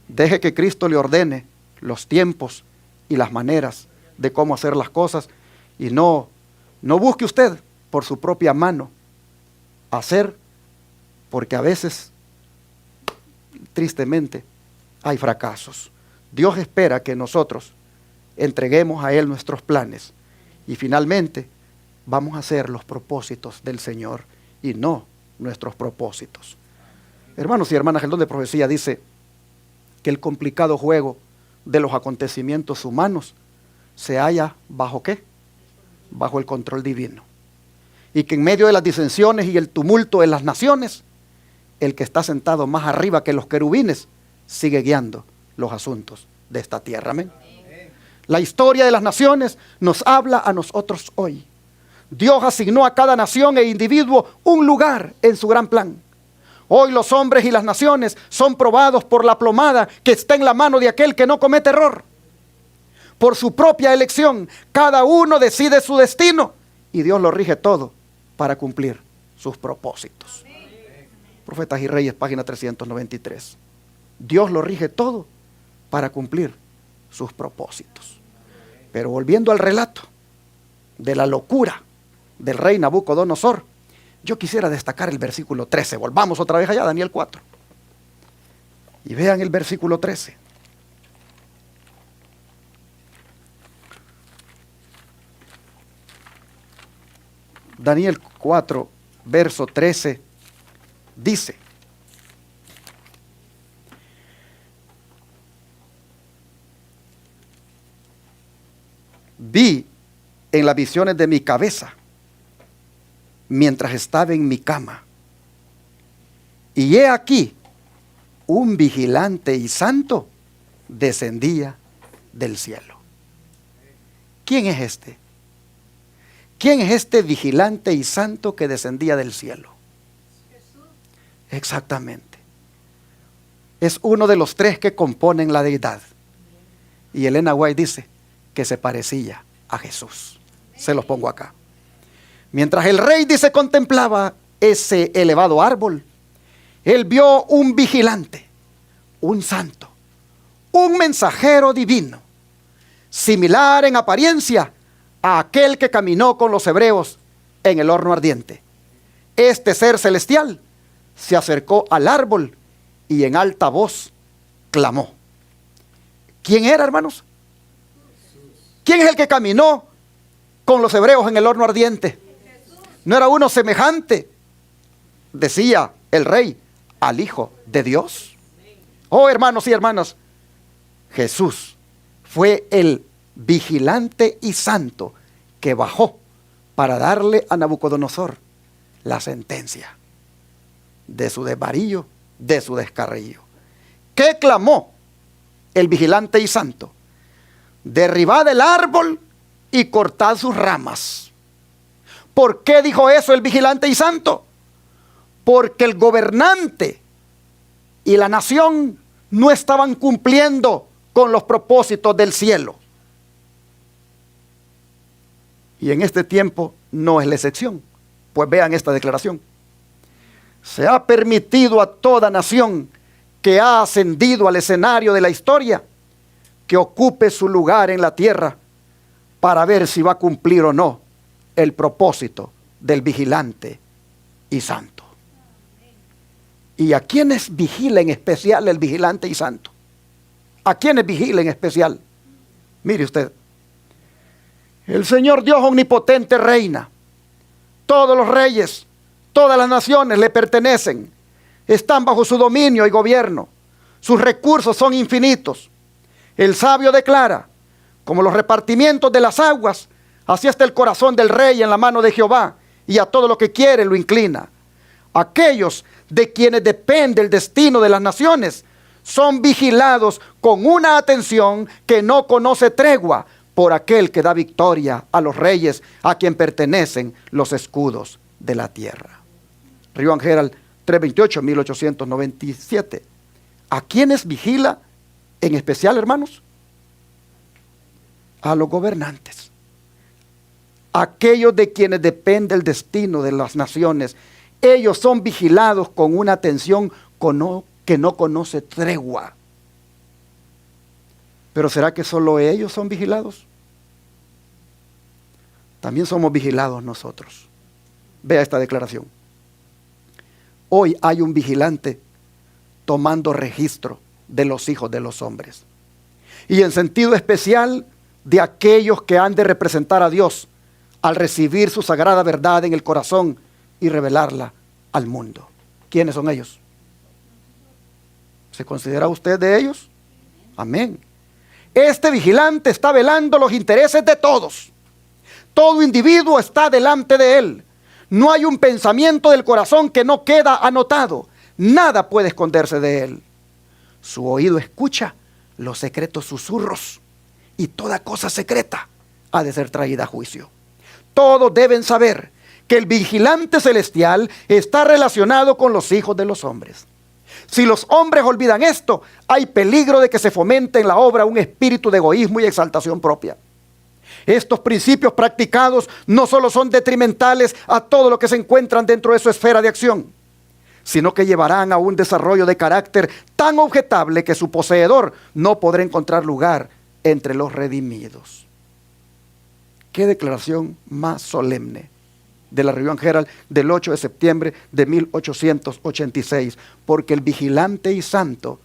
Deje que Cristo le ordene los tiempos y las maneras de cómo hacer las cosas, y no busque usted por su propia mano hacer, porque a veces, tristemente, hay fracasos. Dios espera que nosotros entreguemos a Él nuestros planes y finalmente vamos a hacer los propósitos del Señor y no nuestros propósitos. Hermanos y hermanas, el don de profecía dice que el complicado juego de los acontecimientos humanos se halla ¿bajo qué? Bajo el control divino. Y que en medio de las disensiones y el tumulto de las naciones, el que está sentado más arriba que los querubines sigue guiando los asuntos de esta tierra. Amén. La historia de las naciones nos habla a nosotros hoy. Dios asignó a cada nación e individuo un lugar en su gran plan. Hoy los hombres y las naciones son probados por la plomada que está en la mano de aquel que no comete error. Por su propia elección, cada uno decide su destino y Dios lo rige todo para cumplir sus propósitos. Profetas y Reyes, página 393. Dios lo rige todo para cumplir sus propósitos. Pero volviendo al relato de la locura del rey Nabucodonosor, yo quisiera destacar el versículo 13. Volvamos otra vez allá, Daniel 4. Y vean el versículo 13. Daniel 4, verso 13, dice: vi en las visiones de mi cabeza mientras estaba en mi cama, y he aquí un vigilante y santo descendía del cielo. ¿Quién es este? ¿Quién es este vigilante y santo que descendía del cielo? Jesús. Exactamente. Es uno de los tres que componen la deidad. Y Elena White dice que se parecía a Jesús. Se los pongo acá. Mientras el rey, dice, contemplaba ese elevado árbol, él vio un vigilante, un santo, un mensajero divino, similar en apariencia a aquel que caminó con los hebreos en el horno ardiente. Este ser celestial se acercó al árbol y en alta voz clamó. ¿Quién era, hermanos? ¿Quién es el que caminó con los hebreos en el horno ardiente? ¿No era uno semejante, decía el rey, al Hijo de Dios? Oh, hermanos y hermanas, Jesús fue el vigilante y santo que bajó para darle a Nabucodonosor la sentencia de su desvarío, de su descarrío. ¿Qué clamó el vigilante y santo? Derribad el árbol y cortad sus ramas. ¿Por qué dijo eso el vigilante y santo? Porque el gobernante y la nación no estaban cumpliendo con los propósitos del cielo. Y en este tiempo no es la excepción. Pues vean esta declaración. Se ha permitido a toda nación que ha ascendido al escenario de la historia que ocupe su lugar en la tierra para ver si va a cumplir o no el propósito del vigilante y santo. ¿Y a quiénes vigila en especial el vigilante y santo? ¿A quiénes vigila en especial? Mire usted. El Señor Dios omnipotente reina. Todos los reyes, todas las naciones le pertenecen. Están bajo su dominio y gobierno. Sus recursos son infinitos. El sabio declara: como los repartimientos de las aguas, así está el corazón del rey en la mano de Jehová, y a todo lo que quiere lo inclina. Aquellos de quienes depende el destino de las naciones son vigilados con una atención que no conoce tregua por aquel que da victoria a los reyes a quien pertenecen los escudos de la tierra. Rioan Herald 328, 1897. ¿A quiénes vigila en especial, hermanos? A los gobernantes. Aquellos de quienes depende el destino de las naciones. Ellos son vigilados con una atención que no conoce tregua. Pero ¿será que solo ellos son vigilados? También somos vigilados nosotros. Vea esta declaración. Hoy hay un vigilante tomando registro de los hijos de los hombres. Y en sentido especial de aquellos que han de representar a Dios al recibir su sagrada verdad en el corazón y revelarla al mundo. ¿Quiénes son ellos? ¿Se considera usted de ellos? Amén. Este vigilante está velando los intereses de todos. Todo individuo está delante de él. No hay un pensamiento del corazón que no queda anotado. Nada puede esconderse de él. Su oído escucha los secretos susurros, y toda cosa secreta ha de ser traída a juicio. Todos deben saber que el vigilante celestial está relacionado con los hijos de los hombres. Si los hombres olvidan esto, hay peligro de que se fomente en la obra un espíritu de egoísmo y exaltación propia. Estos principios practicados no solo son detrimentales a todo lo que se encuentran dentro de su esfera de acción, sino que llevarán a un desarrollo de carácter tan objetable que su poseedor no podrá encontrar lugar entre los redimidos. Qué declaración más solemne de la Review and Herald del 8 de septiembre de 1886, porque el vigilante y santo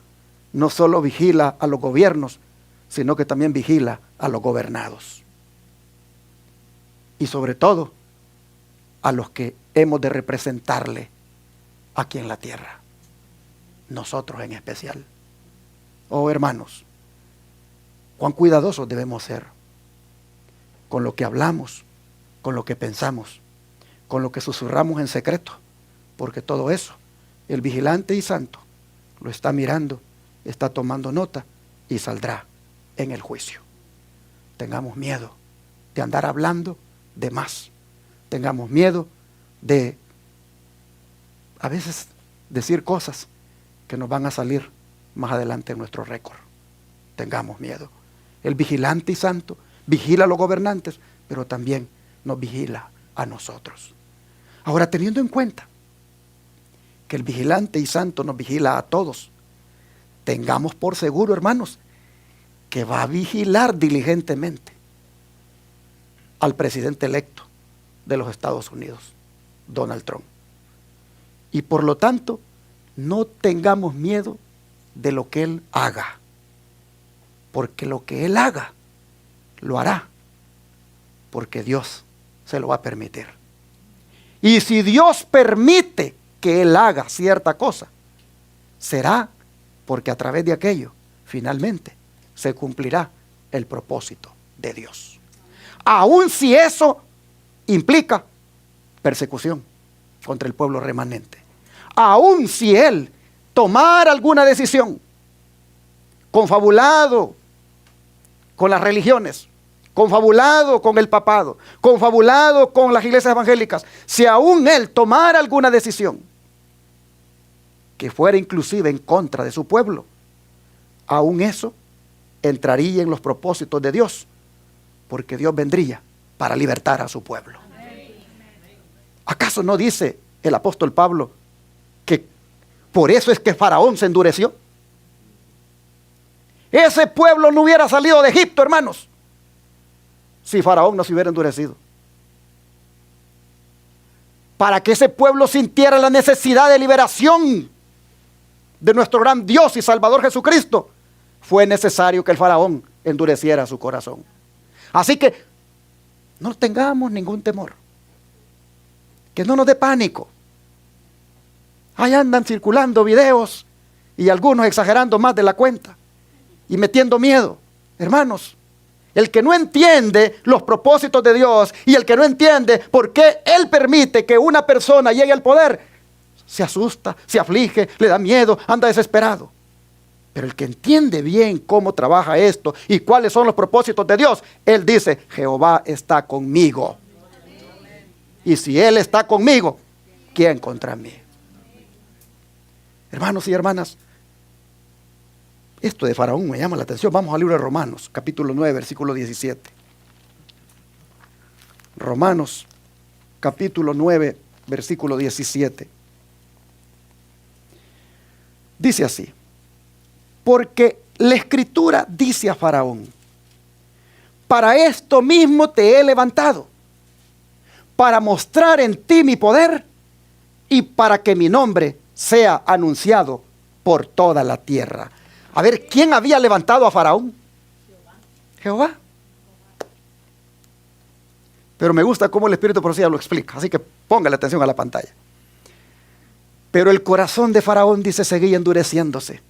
no solo vigila a los gobiernos, sino que también vigila a los gobernados. Y sobre todo, a los que hemos de representarle aquí en la tierra. Nosotros en especial. Oh hermanos, cuán cuidadosos debemos ser con lo que hablamos, con lo que pensamos, con lo que susurramos en secreto, porque todo eso, el vigilante y santo lo está mirando, está tomando nota y saldrá en el juicio. Tengamos miedo de andar hablando de más. Tengamos miedo de a veces decir cosas que nos van a salir más adelante en nuestro récord. Tengamos miedo. El vigilante y santo vigila a los gobernantes, pero también nos vigila a nosotros. Ahora, teniendo en cuenta que el vigilante y santo nos vigila a todos, tengamos por seguro, hermanos, que va a vigilar diligentemente al presidente electo de los Estados Unidos, Donald Trump. Y por lo tanto, no tengamos miedo de lo que él haga, porque lo que él haga, lo hará, porque Dios se lo va a permitir. Y si Dios permite que él haga cierta cosa, será porque a través de aquello, finalmente, se cumplirá el propósito de Dios. Aun si eso implica persecución contra el pueblo remanente. Aun si él tomara alguna decisión confabulado con las religiones, confabulado con el papado, confabulado con las iglesias evangélicas, si aún él tomara alguna decisión que fuera inclusive en contra de su pueblo, aún eso entraría en los propósitos de Dios, porque Dios vendría para libertar a su pueblo. ¿Acaso no dice el apóstol Pablo que por eso es que Faraón se endureció? Ese pueblo no hubiera salido de Egipto, hermanos, si Faraón no se hubiera endurecido. Para que ese pueblo sintiera la necesidad de liberación de nuestro gran Dios y Salvador Jesucristo, fue necesario que el Faraón endureciera su corazón. Así que no tengamos ningún temor, que no nos dé pánico. Ahí andan circulando videos y algunos exagerando más de la cuenta y metiendo miedo. Hermanos, el que no entiende los propósitos de Dios y el que no entiende por qué Él permite que una persona llegue al poder, se asusta, se aflige, le da miedo, anda desesperado. Pero el que entiende bien cómo trabaja esto y cuáles son los propósitos de Dios, Él dice, Jehová está conmigo. Y si Él está conmigo, ¿quién contra mí? Hermanos y hermanas, esto de Faraón me llama la atención. Vamos al libro de Romanos, capítulo 9, versículo 17. Romanos, capítulo 9, versículo 17. Dice así: porque la Escritura dice a Faraón, para esto mismo te he levantado, para mostrar en ti mi poder y para que mi nombre sea anunciado por toda la tierra. A ver, ¿quién había levantado a Faraón? Jehová. Pero me gusta cómo el Espíritu de Profecía lo explica, así que póngale atención a la pantalla. Pero el corazón de Faraón, dice, seguía endureciéndose.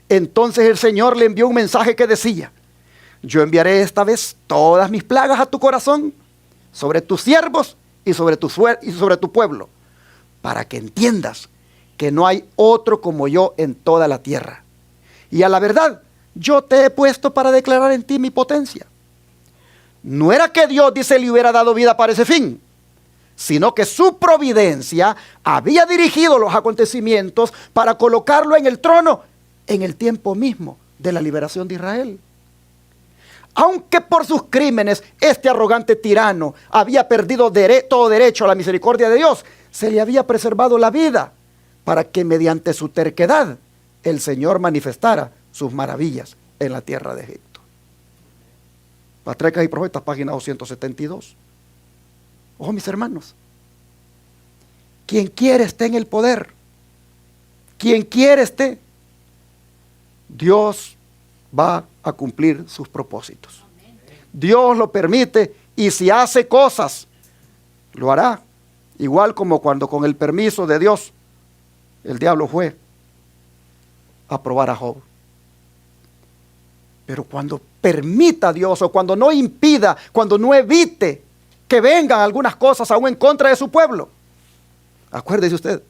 Entonces el Señor le envió un mensaje que decía: yo enviaré esta vez todas mis plagas a tu corazón, sobre tus siervos y sobre tu pueblo, para que entiendas que no hay otro como yo en toda la tierra. Y a la verdad, yo te he puesto para declarar en ti mi potencia. No era que Dios, dice, le hubiera dado vida para ese fin, sino que su providencia había dirigido los acontecimientos para colocarlo en el trono en el tiempo mismo de la liberación de Israel. Aunque por sus crímenes este arrogante tirano había perdido todo derecho a la misericordia de Dios, se le había preservado la vida para que mediante su terquedad el Señor manifestara sus maravillas en la tierra de Egipto. Patriarcas y Profetas, página 272. Ojo, mis hermanos, quien quiere esté en el poder, quien quiere esté, Dios va a cumplir sus propósitos. Dios lo permite, y si hace cosas, lo hará. Igual como cuando con el permiso de Dios, el diablo fue a probar a Job. Pero cuando permita a Dios, o cuando no impida, cuando no evite que vengan algunas cosas aún en contra de su pueblo, acuérdese usted,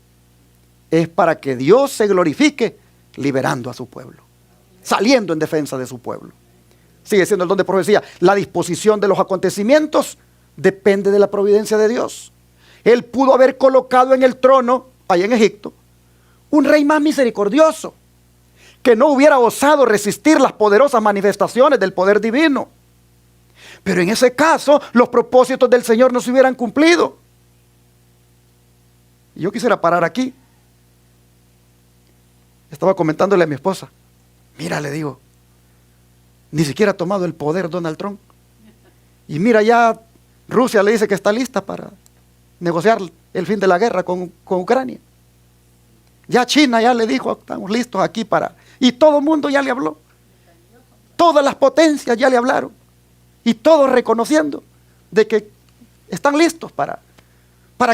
es para que Dios se glorifique liberando a su pueblo, saliendo en defensa de su pueblo. Sigue siendo el don de profecía. La disposición de los acontecimientos depende de la providencia de Dios. Él pudo haber colocado en el trono, allá en Egipto, un rey más misericordioso, que no hubiera osado resistir las poderosas manifestaciones del poder divino. Pero en ese caso, los propósitos del Señor no se hubieran cumplido. Y yo quisiera parar aquí. Estaba comentándole a mi esposa. Mira, le digo, ni siquiera ha tomado el poder Donald Trump. Y mira, ya Rusia le dice que está lista para negociar el fin de la guerra con Ucrania. Ya China ya le dijo, estamos listos aquí para... Y todo el mundo ya le habló. Todas las potencias ya le hablaron. Y todos reconociendo de que están listos para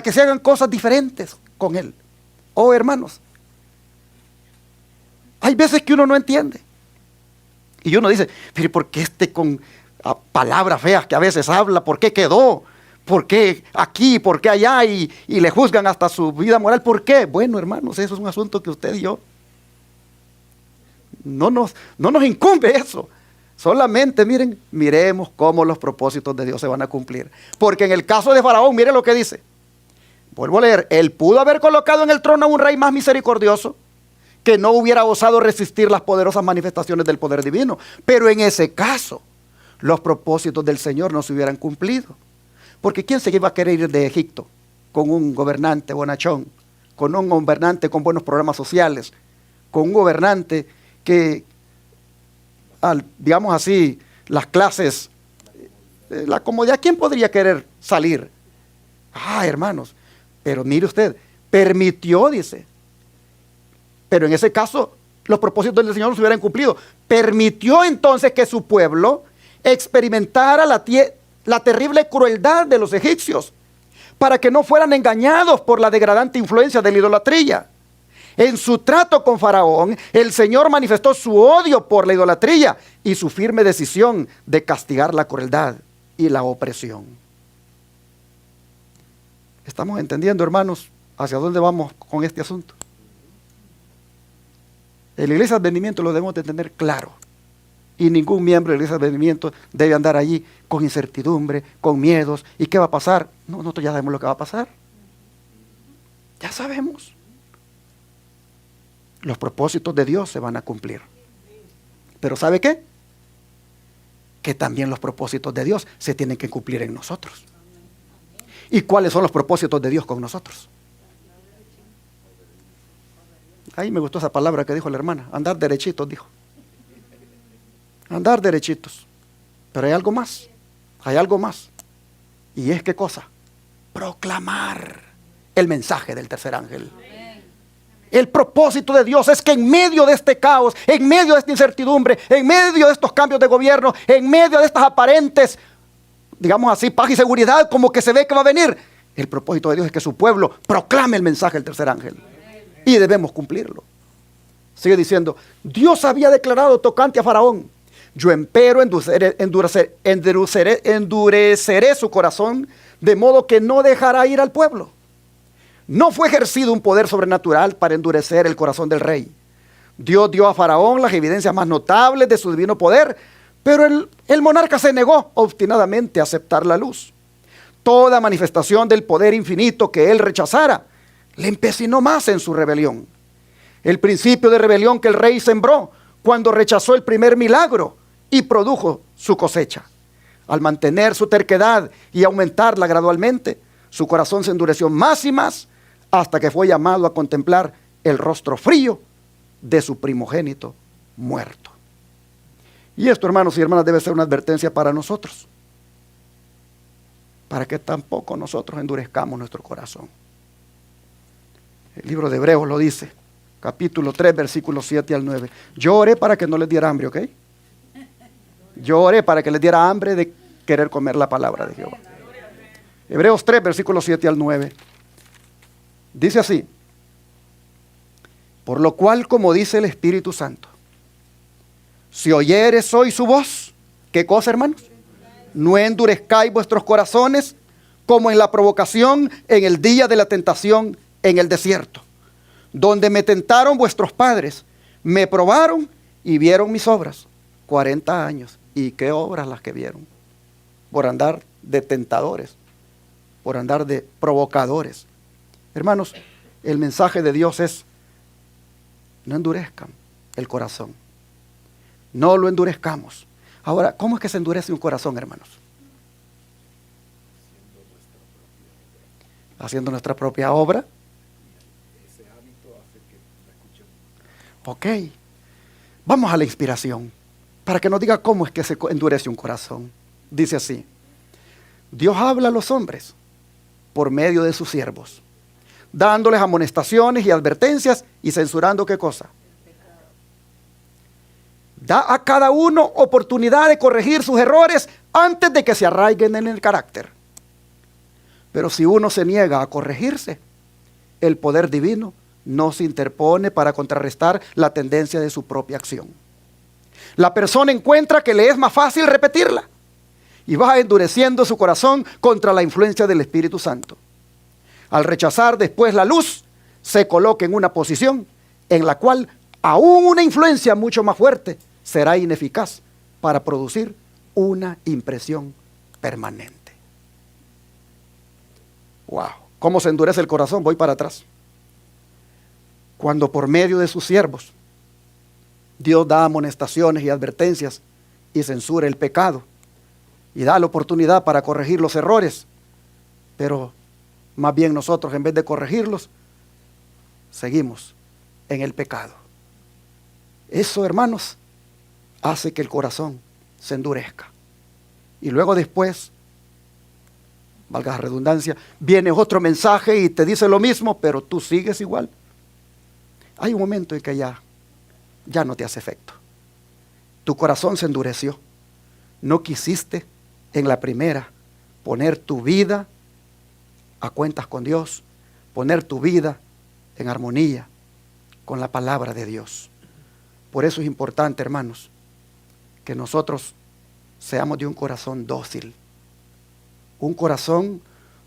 que se hagan cosas diferentes con él. Oh, hermanos, hay veces que uno no entiende. Y uno dice, pero ¿por qué con palabras feas que a veces habla? ¿Por qué quedó? ¿Por qué aquí? ¿Por qué allá? Y le juzgan hasta su vida moral. ¿Por qué? Bueno, hermanos, eso es un asunto que usted y yo no nos incumbe eso. Solamente miremos cómo los propósitos de Dios se van a cumplir. Porque en el caso de Faraón, mire lo que dice. Vuelvo a leer. Él pudo haber colocado en el trono a un rey más misericordioso, que no hubiera osado resistir las poderosas manifestaciones del poder divino. Pero en ese caso, los propósitos del Señor no se hubieran cumplido. Porque ¿quién se iba a querer ir de Egipto con un gobernante bonachón, con un gobernante con buenos programas sociales, con un gobernante que, digamos así, las clases, la comodidad? ¿Quién podría querer salir? Hermanos, pero mire usted, permitió, dice. Pero en ese caso, los propósitos del Señor no se hubieran cumplido. Permitió entonces que su pueblo experimentara la terrible crueldad de los egipcios, para que no fueran engañados por la degradante influencia de la idolatría. En su trato con Faraón, el Señor manifestó su odio por la idolatría y su firme decisión de castigar la crueldad y la opresión. ¿Estamos entendiendo, hermanos, hacia dónde vamos con este asunto? En la Iglesia de Advenimiento lo debemos de tener claro. Y ningún miembro de la Iglesia de Advenimiento debe andar allí con incertidumbre, con miedos. ¿Y qué va a pasar? No, nosotros ya sabemos lo que va a pasar. Ya sabemos. Los propósitos de Dios se van a cumplir. Pero ¿sabe qué? Que también los propósitos de Dios se tienen que cumplir en nosotros. ¿Y cuáles son los propósitos de Dios con nosotros? Ahí me gustó esa palabra que dijo la hermana. Andar derechitos, dijo. Andar derechitos. Pero hay algo más. Hay algo más. ¿Y es qué cosa? Proclamar el mensaje del tercer ángel. El propósito de Dios es que en medio de este caos, en medio de esta incertidumbre, en medio de estos cambios de gobierno, en medio de estas aparentes, digamos así, paz y seguridad, como que se ve que va a venir, el propósito de Dios es que su pueblo proclame el mensaje del tercer ángel. Y debemos cumplirlo. Sigue diciendo, Dios había declarado tocante a Faraón: yo empero endureceré su corazón, de modo que no dejará ir al pueblo. No fue ejercido un poder sobrenatural para endurecer el corazón del rey. Dios dio a Faraón las evidencias más notables de su divino poder, pero el monarca se negó obstinadamente a aceptar la luz. Toda manifestación del poder infinito que él rechazara le empecinó más en su rebelión. El principio de rebelión que el rey sembró cuando rechazó el primer milagro y produjo su cosecha. Al mantener su terquedad y aumentarla gradualmente, su corazón se endureció más y más hasta que fue llamado a contemplar el rostro frío de su primogénito muerto. Y esto, hermanos y hermanas, debe ser una advertencia para nosotros, para que tampoco nosotros endurezcamos nuestro corazón. El libro de Hebreos lo dice, capítulo 3, versículos 7 al 9. Yo oré para que no les diera hambre, ¿ok? Yo oré para que les diera hambre de querer comer la palabra de Jehová. Hebreos 3, versículos 7 al 9. Dice así: por lo cual, como dice el Espíritu Santo, si oyereis hoy su voz, ¿qué cosa, hermanos? No endurezcáis vuestros corazones como en la provocación en el día de la tentación en el desierto, donde me tentaron vuestros padres, me probaron y vieron mis obras. 40 años. ¿Y qué obras las que vieron? Por andar de tentadores, por andar de provocadores. Hermanos, el mensaje de Dios es: no endurezcan el corazón. No lo endurezcamos. Ahora, ¿cómo es que se endurece un corazón, hermanos? Haciendo nuestra propia obra. Ok, vamos a la inspiración, para que nos diga cómo es que se endurece un corazón. Dice así: Dios habla a los hombres por medio de sus siervos, dándoles amonestaciones y advertencias y censurando ¿qué cosa? Da a cada uno oportunidad de corregir sus errores antes de que se arraiguen en el carácter. Pero si uno se niega a corregirse, el poder divino no se interpone para contrarrestar la tendencia de su propia acción. La persona encuentra que le es más fácil repetirla y va endureciendo su corazón contra la influencia del Espíritu Santo. Al rechazar después la luz, se coloca en una posición en la cual aún una influencia mucho más fuerte será ineficaz para producir una impresión permanente. Wow, ¿cómo se endurece el corazón? Voy para atrás. Cuando por medio de sus siervos Dios da amonestaciones y advertencias y censura el pecado y da la oportunidad para corregir los errores, pero más bien nosotros, en vez de corregirlos, seguimos en el pecado. Eso, hermanos, hace que el corazón se endurezca. Y luego después, valga la redundancia, viene otro mensaje y te dice lo mismo, pero tú sigues igual. Hay un momento en que ya no te hace efecto. Tu corazón se endureció. No quisiste en la primera poner tu vida a cuentas con Dios, poner tu vida en armonía con la palabra de Dios. Por eso es importante, hermanos, que nosotros seamos de un corazón dócil, un corazón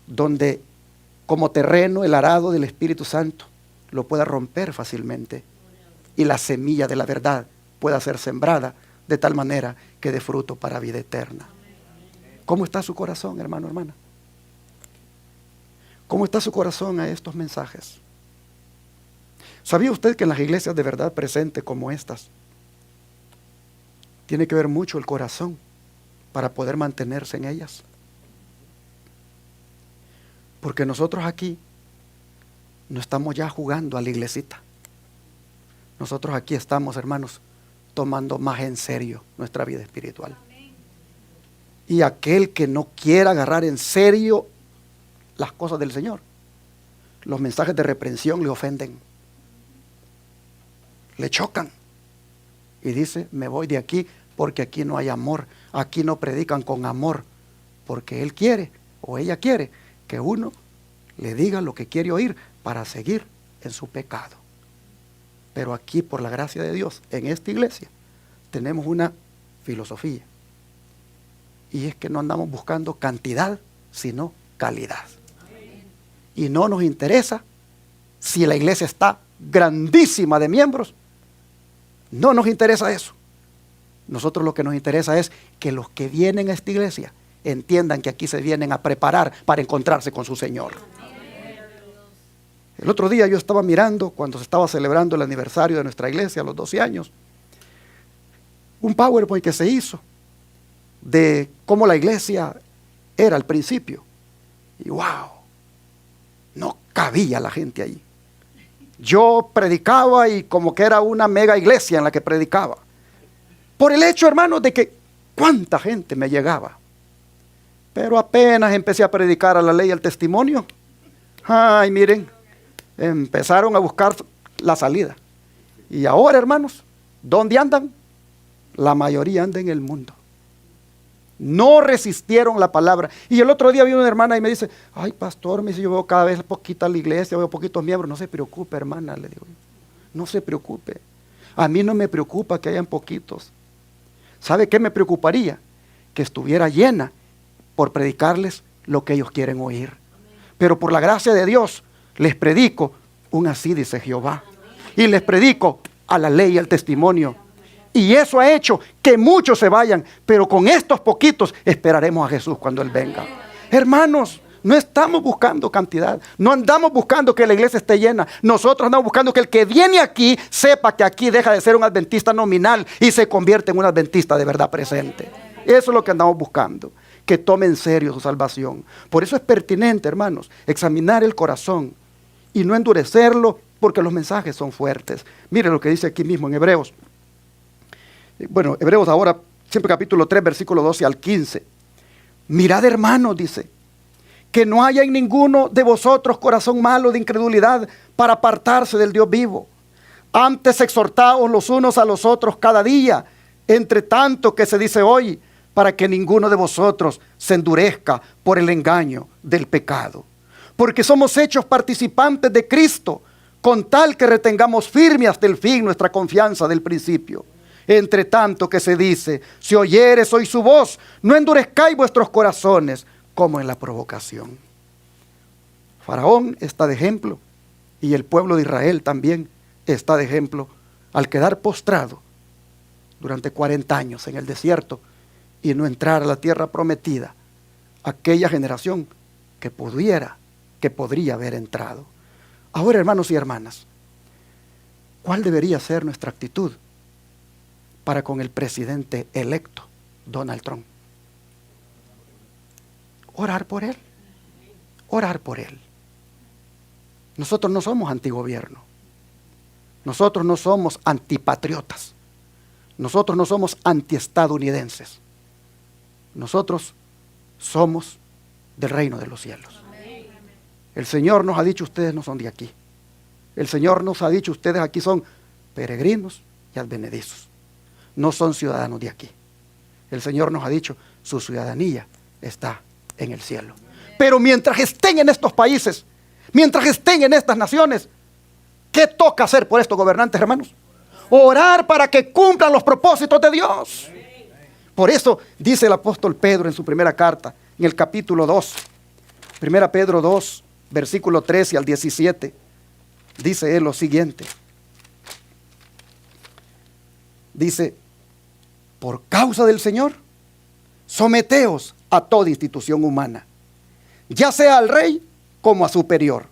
donde como terreno el arado del Espíritu Santo lo pueda romper fácilmente y la semilla de la verdad pueda ser sembrada de tal manera que dé fruto para vida eterna. ¿Cómo está su corazón, hermano, hermana? ¿Cómo está su corazón a estos mensajes? ¿Sabía usted que en las iglesias de verdad presentes como estas tiene que ver mucho el corazón para poder mantenerse en ellas? Porque nosotros aquí no estamos ya jugando a la iglesita. Nosotros aquí estamos, hermanos, tomando más en serio nuestra vida espiritual. Y aquel que no quiera agarrar en serio las cosas del Señor, los mensajes de reprensión le ofenden, le chocan. Y dice: me voy de aquí porque aquí no hay amor, aquí no predican con amor, porque él quiere o ella quiere que uno le diga lo que quiere oír para seguir en su pecado. Pero aquí, por la gracia de Dios, en esta iglesia, tenemos una filosofía. Y es que no andamos buscando cantidad, sino calidad. Y no nos interesa si la iglesia está grandísima de miembros. No nos interesa eso. Nosotros lo que nos interesa es que los que vienen a esta iglesia entiendan que aquí se vienen a preparar para encontrarse con su Señor. El otro día yo estaba mirando cuando se estaba celebrando el aniversario de nuestra iglesia, los 12 años. un PowerPoint que se hizo de cómo la iglesia era al principio. Y wow, no cabía la gente ahí. Yo predicaba y como que era una mega iglesia en la que predicaba. Por el hecho, hermanos, de que cuánta gente me llegaba. Pero apenas empecé a predicar a la ley y al testimonio, ay, miren, empezaron a buscar la salida. Y ahora, hermanos, ¿dónde andan? La mayoría anda en el mundo. No resistieron la palabra. Y el otro día vi una hermana y me dice, ay, pastor, me dice, yo veo cada vez poquita la iglesia, veo poquitos miembros. No se preocupe, hermana, le digo. No se preocupe. A mí no me preocupa que hayan poquitos. ¿Sabe qué me preocuparía? Que estuviera llena por predicarles lo que ellos quieren oír. Pero por la gracia de Dios, les predico un así dice Jehová. Y les predico a la ley y al testimonio. Y eso ha hecho que muchos se vayan, pero con estos poquitos esperaremos a Jesús cuando Él venga. Hermanos, no estamos buscando cantidad, no andamos buscando que la iglesia esté llena. Nosotros andamos buscando que el que viene aquí sepa que aquí deja de ser un adventista nominal y se convierte en un adventista de verdad presente. Eso es lo que andamos buscando, que tome en serio su salvación. Por eso es pertinente, hermanos, examinar el corazón y no endurecerlo porque los mensajes son fuertes. Mire lo que dice aquí mismo en Hebreos. Bueno, Hebreos ahora, siempre capítulo 3, versículo 12 al 15. Mirad, hermanos, dice, que no haya en ninguno de vosotros corazón malo de incredulidad para apartarse del Dios vivo. Antes exhortaos los unos a los otros cada día, entre tanto que se dice hoy, para que ninguno de vosotros se endurezca por el engaño del pecado. Porque somos hechos participantes de Cristo, con tal que retengamos firme hasta el fin nuestra confianza del principio. Entre tanto que se dice, si oyeres hoy su voz, no endurezcáis vuestros corazones como en la provocación. Faraón está de ejemplo y el pueblo de Israel también está de ejemplo al quedar postrado durante 40 años en el desierto y no entrar a la tierra prometida, aquella generación que podría haber entrado. Ahora, hermanos y hermanas, ¿cuál debería ser nuestra actitud para con el presidente electo, Donald Trump? Orar por él. Orar por él. Nosotros no somos antigobierno. Nosotros no somos antipatriotas. Nosotros no somos antiestadounidenses. Nosotros somos del reino de los cielos. El Señor nos ha dicho, ustedes no son de aquí. El Señor nos ha dicho, ustedes aquí son peregrinos y advenedizos. No son ciudadanos de aquí. El Señor nos ha dicho, su ciudadanía está en el cielo. Pero mientras estén en estos países, mientras estén en estas naciones, ¿qué toca hacer por estos gobernantes, hermanos? Orar para que cumplan los propósitos de Dios. Por eso dice el apóstol Pedro en su primera carta, en el capítulo 2, 1 Pedro 2, versículo 13 al 17, dice él lo siguiente. Dice, por causa del Señor, someteos a toda institución humana, ya sea al rey como a superior,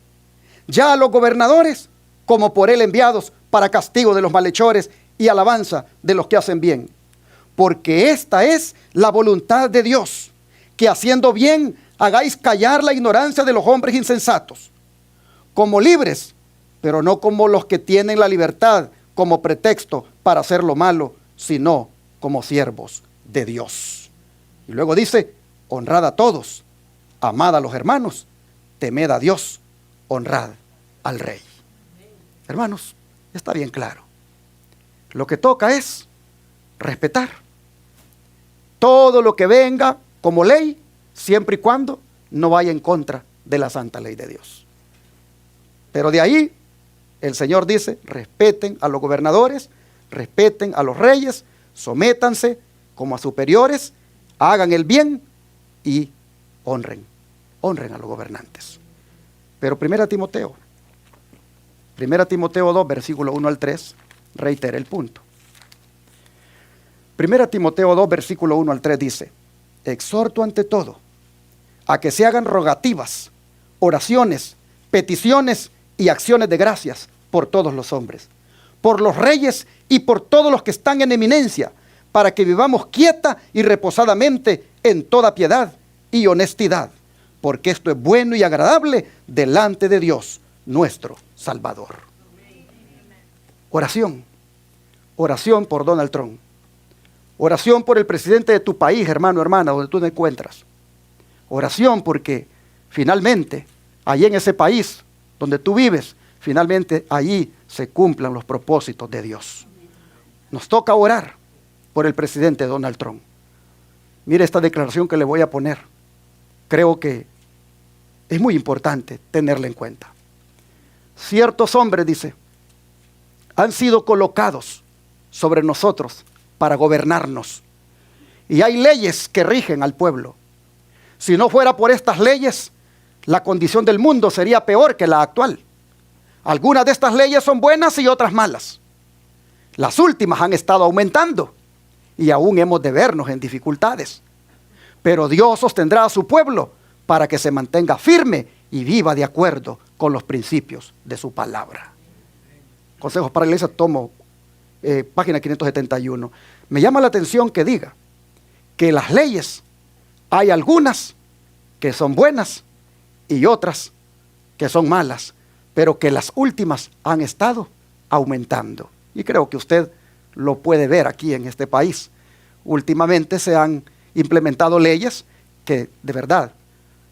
ya a los gobernadores como por él enviados para castigo de los malhechores y alabanza de los que hacen bien. Porque esta es la voluntad de Dios, que haciendo bien hagáis callar la ignorancia de los hombres insensatos, como libres, pero no como los que tienen la libertad como pretexto para hacer lo malo, sino como siervos de Dios. Y luego dice, honrad a todos, amad a los hermanos, temed a Dios, honrad al rey. Hermanos, está bien claro. Lo que toca es respetar todo lo que venga como ley, siempre y cuando no vaya en contra de la santa ley de Dios. Pero de ahí, el Señor dice, respeten a los gobernadores, respeten a los reyes, sométanse como a superiores, hagan el bien y honren a los gobernantes. Pero 1 Timoteo 2, versículo 1 al 3, reitera el punto. 1 Timoteo 2, versículo 1 al 3 dice, exhorto ante todo a que se hagan rogativas, oraciones, peticiones y acciones de gracias por todos los hombres, por los reyes y por todos los que están en eminencia, para que vivamos quieta y reposadamente en toda piedad y honestidad, porque esto es bueno y agradable delante de Dios, nuestro Salvador. Oración. Oración por Donald Trump. Oración por el presidente de tu país, hermano, hermana, donde tú te encuentras. Oración porque finalmente, allí en ese país donde tú vives, finalmente allí se cumplan los propósitos de Dios. Nos toca orar por el presidente Donald Trump. Mire esta declaración que le voy a poner. Creo que es muy importante tenerla en cuenta. Ciertos hombres, dice, han sido colocados sobre nosotros para gobernarnos. Y hay leyes que rigen al pueblo. Si no fuera por estas leyes, la condición del mundo sería peor que la actual. Algunas de estas leyes son buenas y otras malas. Las últimas han estado aumentando y aún hemos de vernos en dificultades. Pero Dios sostendrá a su pueblo para que se mantenga firme y viva de acuerdo con los principios de su palabra. Consejos para la Iglesia, tomo página 571. Me llama la atención que diga que las leyes, hay algunas que son buenas y otras que son malas, pero que las últimas han estado aumentando. Y creo que usted lo puede ver aquí en este país. Últimamente se han implementado leyes que de verdad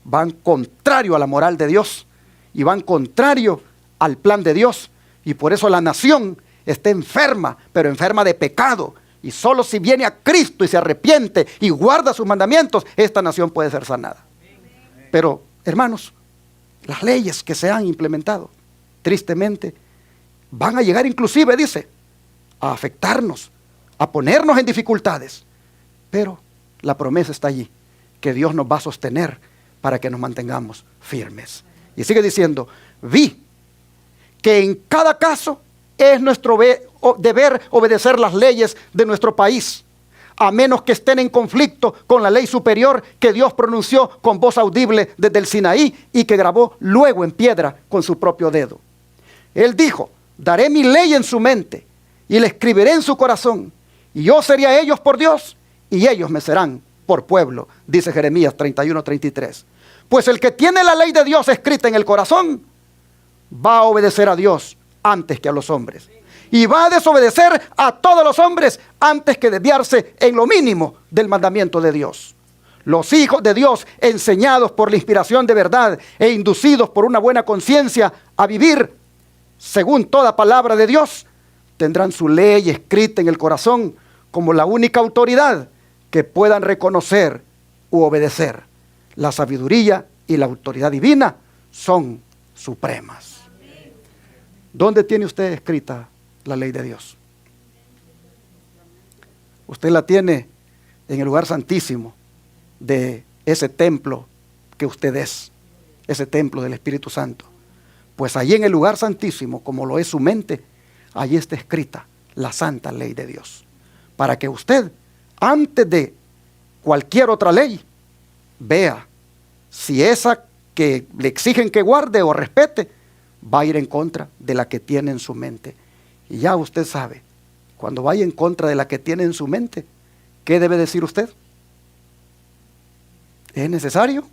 van contrario a la moral de Dios y van contrario al plan de Dios. Y por eso la nación está enferma, pero enferma de pecado. Y solo si viene a Cristo y se arrepiente y guarda sus mandamientos, esta nación puede ser sanada. Pero, hermanos, las leyes que se han implementado, tristemente, van a llegar inclusive, dice, a afectarnos, a ponernos en dificultades. Pero la promesa está allí, que Dios nos va a sostener para que nos mantengamos firmes. Y sigue diciendo, vi que en cada caso es nuestro deber obedecer las leyes de nuestro país, a menos que estén en conflicto con la ley superior que Dios pronunció con voz audible desde el Sinaí y que grabó luego en piedra con su propio dedo. Él dijo, daré mi ley en su mente y la escribiré en su corazón, y yo seré a ellos por Dios y ellos me serán por pueblo, dice Jeremías 31:33. Pues el que tiene la ley de Dios escrita en el corazón va a obedecer a Dios antes que a los hombres. Y va a desobedecer a todos los hombres antes que desviarse en lo mínimo del mandamiento de Dios. Los hijos de Dios, enseñados por la inspiración de verdad e inducidos por una buena conciencia a vivir según toda palabra de Dios, tendrán su ley escrita en el corazón como la única autoridad que puedan reconocer u obedecer. La sabiduría y la autoridad divina son supremas. ¿Dónde tiene usted escrita la ley de Dios? Usted la tiene en el lugar santísimo de ese templo que usted es, ese templo del Espíritu Santo. Pues allí en el lugar santísimo, como lo es su mente, allí está escrita la santa ley de Dios. Para que usted, antes de cualquier otra ley, vea si esa que le exigen que guarde o respete va a ir en contra de la que tiene en su mente. Y ya usted sabe, cuando vaya en contra de la que tiene en su mente, ¿qué debe decir usted? ¿Es necesario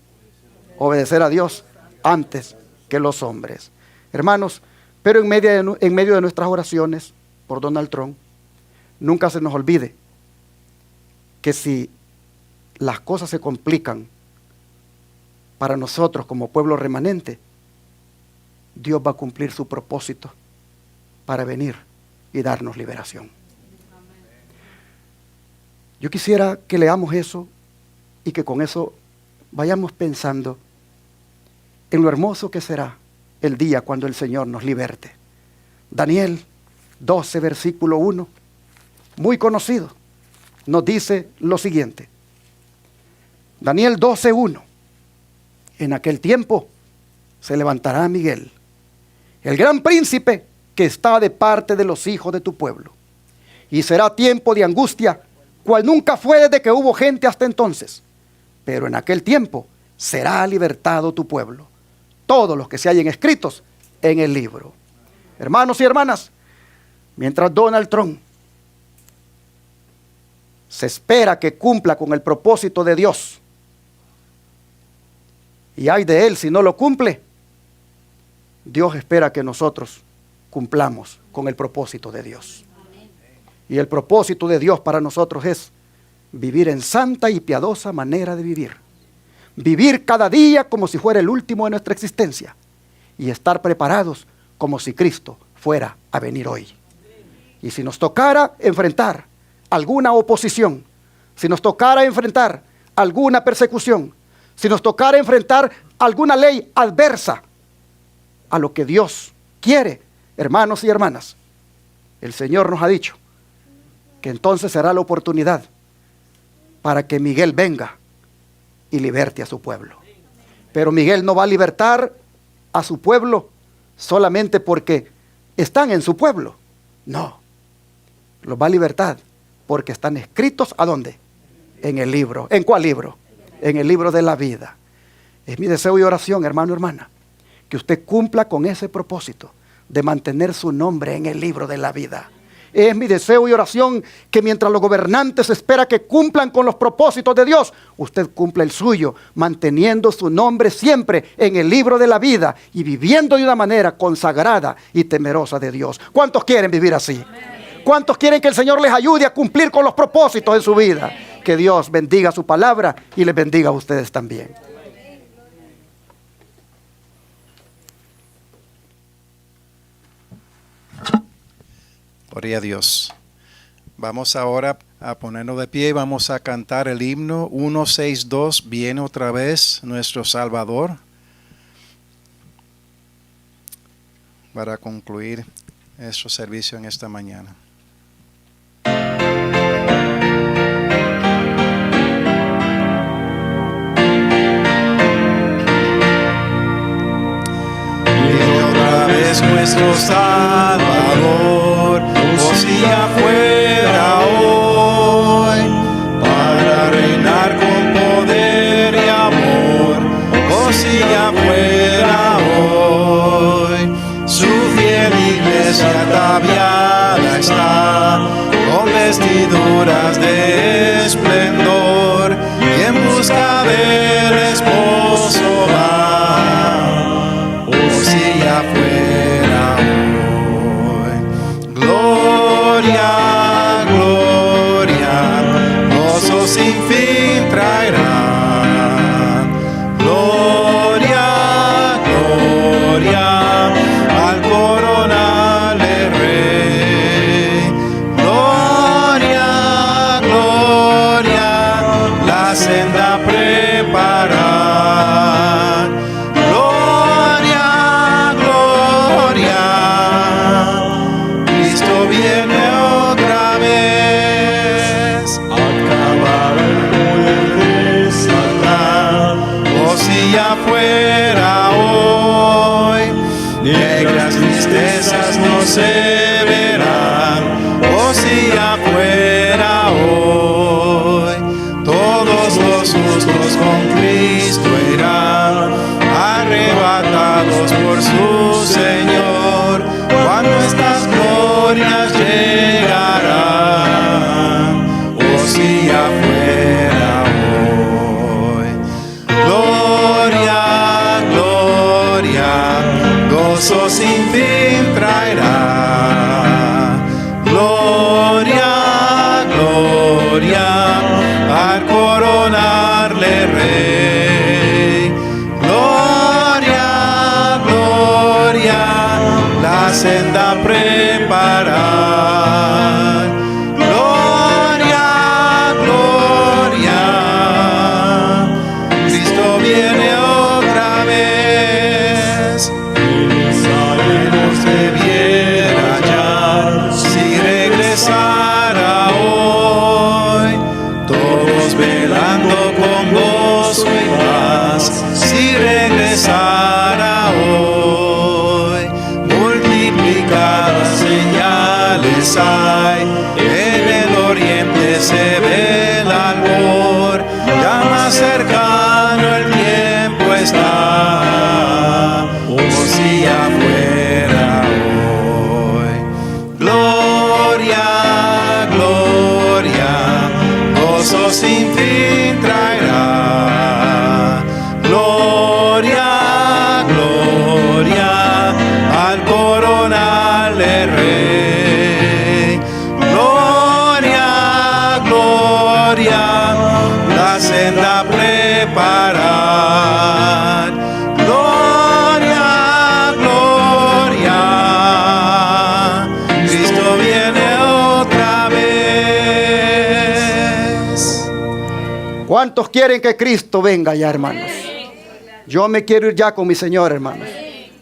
obedecer a Dios antes que los hombres? Hermanos, pero en medio de nuestras oraciones por Donald Trump, nunca se nos olvide que si las cosas se complican para nosotros como pueblo remanente, Dios va a cumplir su propósito para venir y darnos liberación. Yo quisiera que leamos eso y que con eso vayamos pensando en lo hermoso que será el día cuando el Señor nos liberte. Daniel 12, versículo 1, muy conocido, nos dice lo siguiente. Daniel 12, 1. En aquel tiempo se levantará Miguel, el gran príncipe que está de parte de los hijos de tu pueblo. Y será tiempo de angustia, cual nunca fue desde que hubo gente hasta entonces. Pero en aquel tiempo será libertado tu pueblo, todos los que se hallen escritos en el libro. Hermanos y hermanas, mientras Donald Trump se espera que cumpla con el propósito de Dios. Y ay de él si no lo cumple. Dios espera que nosotros cumplamos con el propósito de Dios. Y el propósito de Dios para nosotros es vivir en santa y piadosa manera de vivir. Vivir cada día como si fuera el último de nuestra existencia. Y estar preparados como si Cristo fuera a venir hoy. Y si nos tocara enfrentar alguna oposición, si nos tocara enfrentar alguna persecución, si nos tocara enfrentar alguna ley adversa a lo que Dios quiere, hermanos y hermanas, el Señor nos ha dicho que entonces será la oportunidad para que Miguel venga y liberte a su pueblo. Pero Miguel no va a libertar a su pueblo solamente porque están en su pueblo. No, los va a libertar porque están escritos ¿a dónde? En el libro. ¿En cuál libro? En el libro de la vida. Es mi deseo y oración, hermano y hermana, que usted cumpla con ese propósito de mantener su nombre en el libro de la vida. Es mi deseo y oración que mientras los gobernantes esperan que cumplan con los propósitos de Dios, usted cumpla el suyo, manteniendo su nombre siempre en el libro de la vida y viviendo de una manera consagrada y temerosa de Dios. ¿Cuántos quieren vivir así? ¿Cuántos quieren que el Señor les ayude a cumplir con los propósitos de su vida? Que Dios bendiga su palabra y les bendiga a ustedes también. Gloria a Dios. Vamos ahora a ponernos de pie y vamos a cantar el himno 162. Viene otra vez nuestro Salvador, para concluir nuestro servicio en esta mañana. Viene otra vez nuestro Salvador, si ya fuera hoy, para reinar con poder y amor, si ya fuera hoy, su fiel iglesia ataviada está, con vestiduras de esplendor, y en busca del esposo va, si ya fuera hoy. Gloria, gloria, gozo sin fin traerá. Gloria, gloria, al coronarle Rey. Gloria, gloria, la senda preparar. Gloria, gloria, Cristo viene otra vez, acabar el resaltar, si ya fuera hoy, negras tristezas no se verán, si ya fuera hoy, todos los justos con Cristo irán, arrebatados por su Señor, cuando estas glorias llegarán, si ya fuera hoy. Gloria, gloria, gozo sin fin traerá. Gloria, gloria, al coronarle Rey. Gloria, gloria, la senda preparar. Gloria, gloria, Cristo viene otra vez. Israel se viera ya si regresara hoy, todos velando con gozo y paz, si regresara hoy, multiplicadas señales hay, en el oriente se ve el albor, ya más cercano el tiempo está, si ya fuera hoy. Gloria, gloria, gozo sin fin traerá. Gloria, gloria al coronarle Rey. Gloria, gloria, la senda preparar. Gloria, gloria, Cristo viene otra vez. ¿Cuántos quieren que Cristo venga ya, hermanos? Yo me quiero ir ya con mi Señor, hermanos.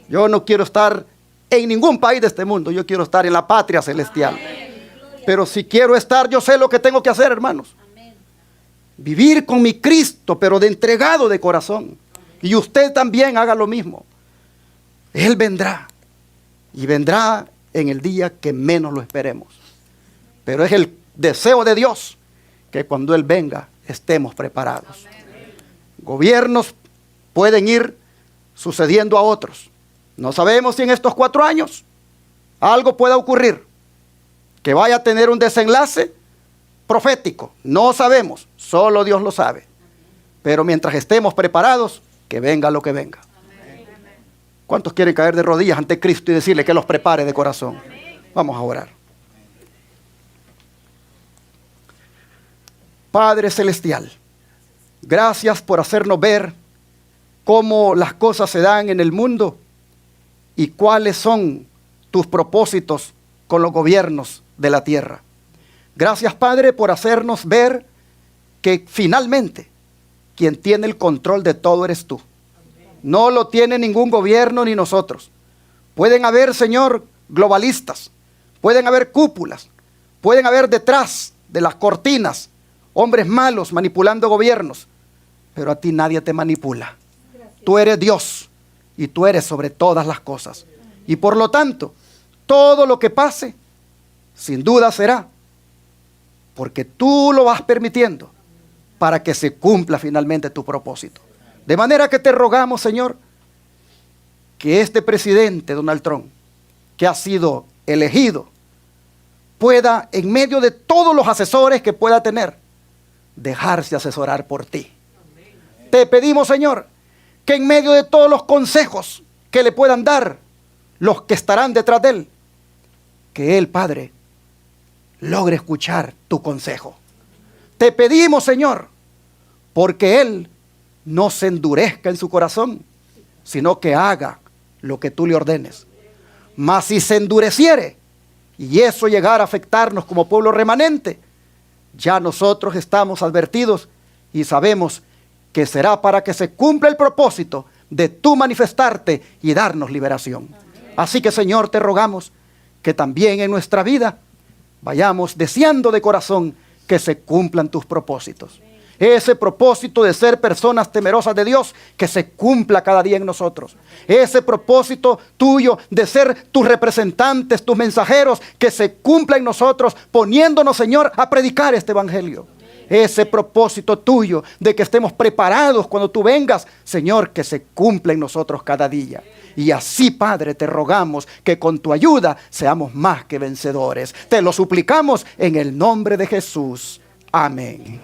Yo no quiero estar en ningún país de este mundo. Yo quiero estar en la patria celestial. Pero si quiero estar, yo sé lo que tengo que hacer, hermanos. Vivir con mi Cristo, pero de entregado de corazón. Y usted también haga lo mismo. Él vendrá. Y vendrá en el día que menos lo esperemos. Pero es el deseo de Dios que cuando Él venga estemos preparados. Gobiernos pueden ir sucediendo a otros. No sabemos si en estos 4 años algo pueda ocurrir que vaya a tener un desenlace profético. No sabemos, solo Dios lo sabe. Pero mientras estemos preparados, que venga lo que venga. ¿Cuántos quieren caer de rodillas ante Cristo y decirle que los prepare de corazón? Vamos a orar. Padre Celestial, gracias por hacernos ver cómo las cosas se dan en el mundo y cuáles son tus propósitos con los gobiernos de la tierra. Gracias, Padre, por hacernos ver que finalmente quien tiene el control de todo eres tú. No lo tiene ningún gobierno ni nosotros. Pueden haber, Señor, globalistas, pueden haber cúpulas, pueden haber detrás de las cortinas hombres malos manipulando gobiernos, pero a ti nadie te manipula. Tú eres Dios y tú eres sobre todas las cosas. Y por lo tanto, todo lo que pase, sin duda será, porque tú lo vas permitiendo para que se cumpla finalmente tu propósito. De manera que te rogamos, Señor, que este presidente, Donald Trump, que ha sido elegido, pueda, en medio de todos los asesores que pueda tener, dejarse asesorar por ti. Te pedimos, Señor, que en medio de todos los consejos que le puedan dar los que estarán detrás de él, que él, Padre, logre escuchar tu consejo. Te pedimos, Señor, porque él no se endurezca en su corazón, sino que haga lo que tú le ordenes. Mas si se endureciere y eso llegara a afectarnos como pueblo remanente, ya nosotros estamos advertidos y sabemos que será para que se cumpla el propósito de tú manifestarte y darnos liberación. Así que, Señor, te rogamos que también en nuestra vida vayamos deseando de corazón que se cumplan tus propósitos. Ese propósito de ser personas temerosas de Dios, que se cumpla cada día en nosotros. Ese propósito tuyo de ser tus representantes, tus mensajeros, que se cumpla en nosotros, poniéndonos, Señor, a predicar este evangelio. Ese propósito tuyo de que estemos preparados cuando tú vengas, Señor, que se cumpla en nosotros cada día. Y así, Padre, te rogamos que con tu ayuda seamos más que vencedores. Te lo suplicamos en el nombre de Jesús. Amén.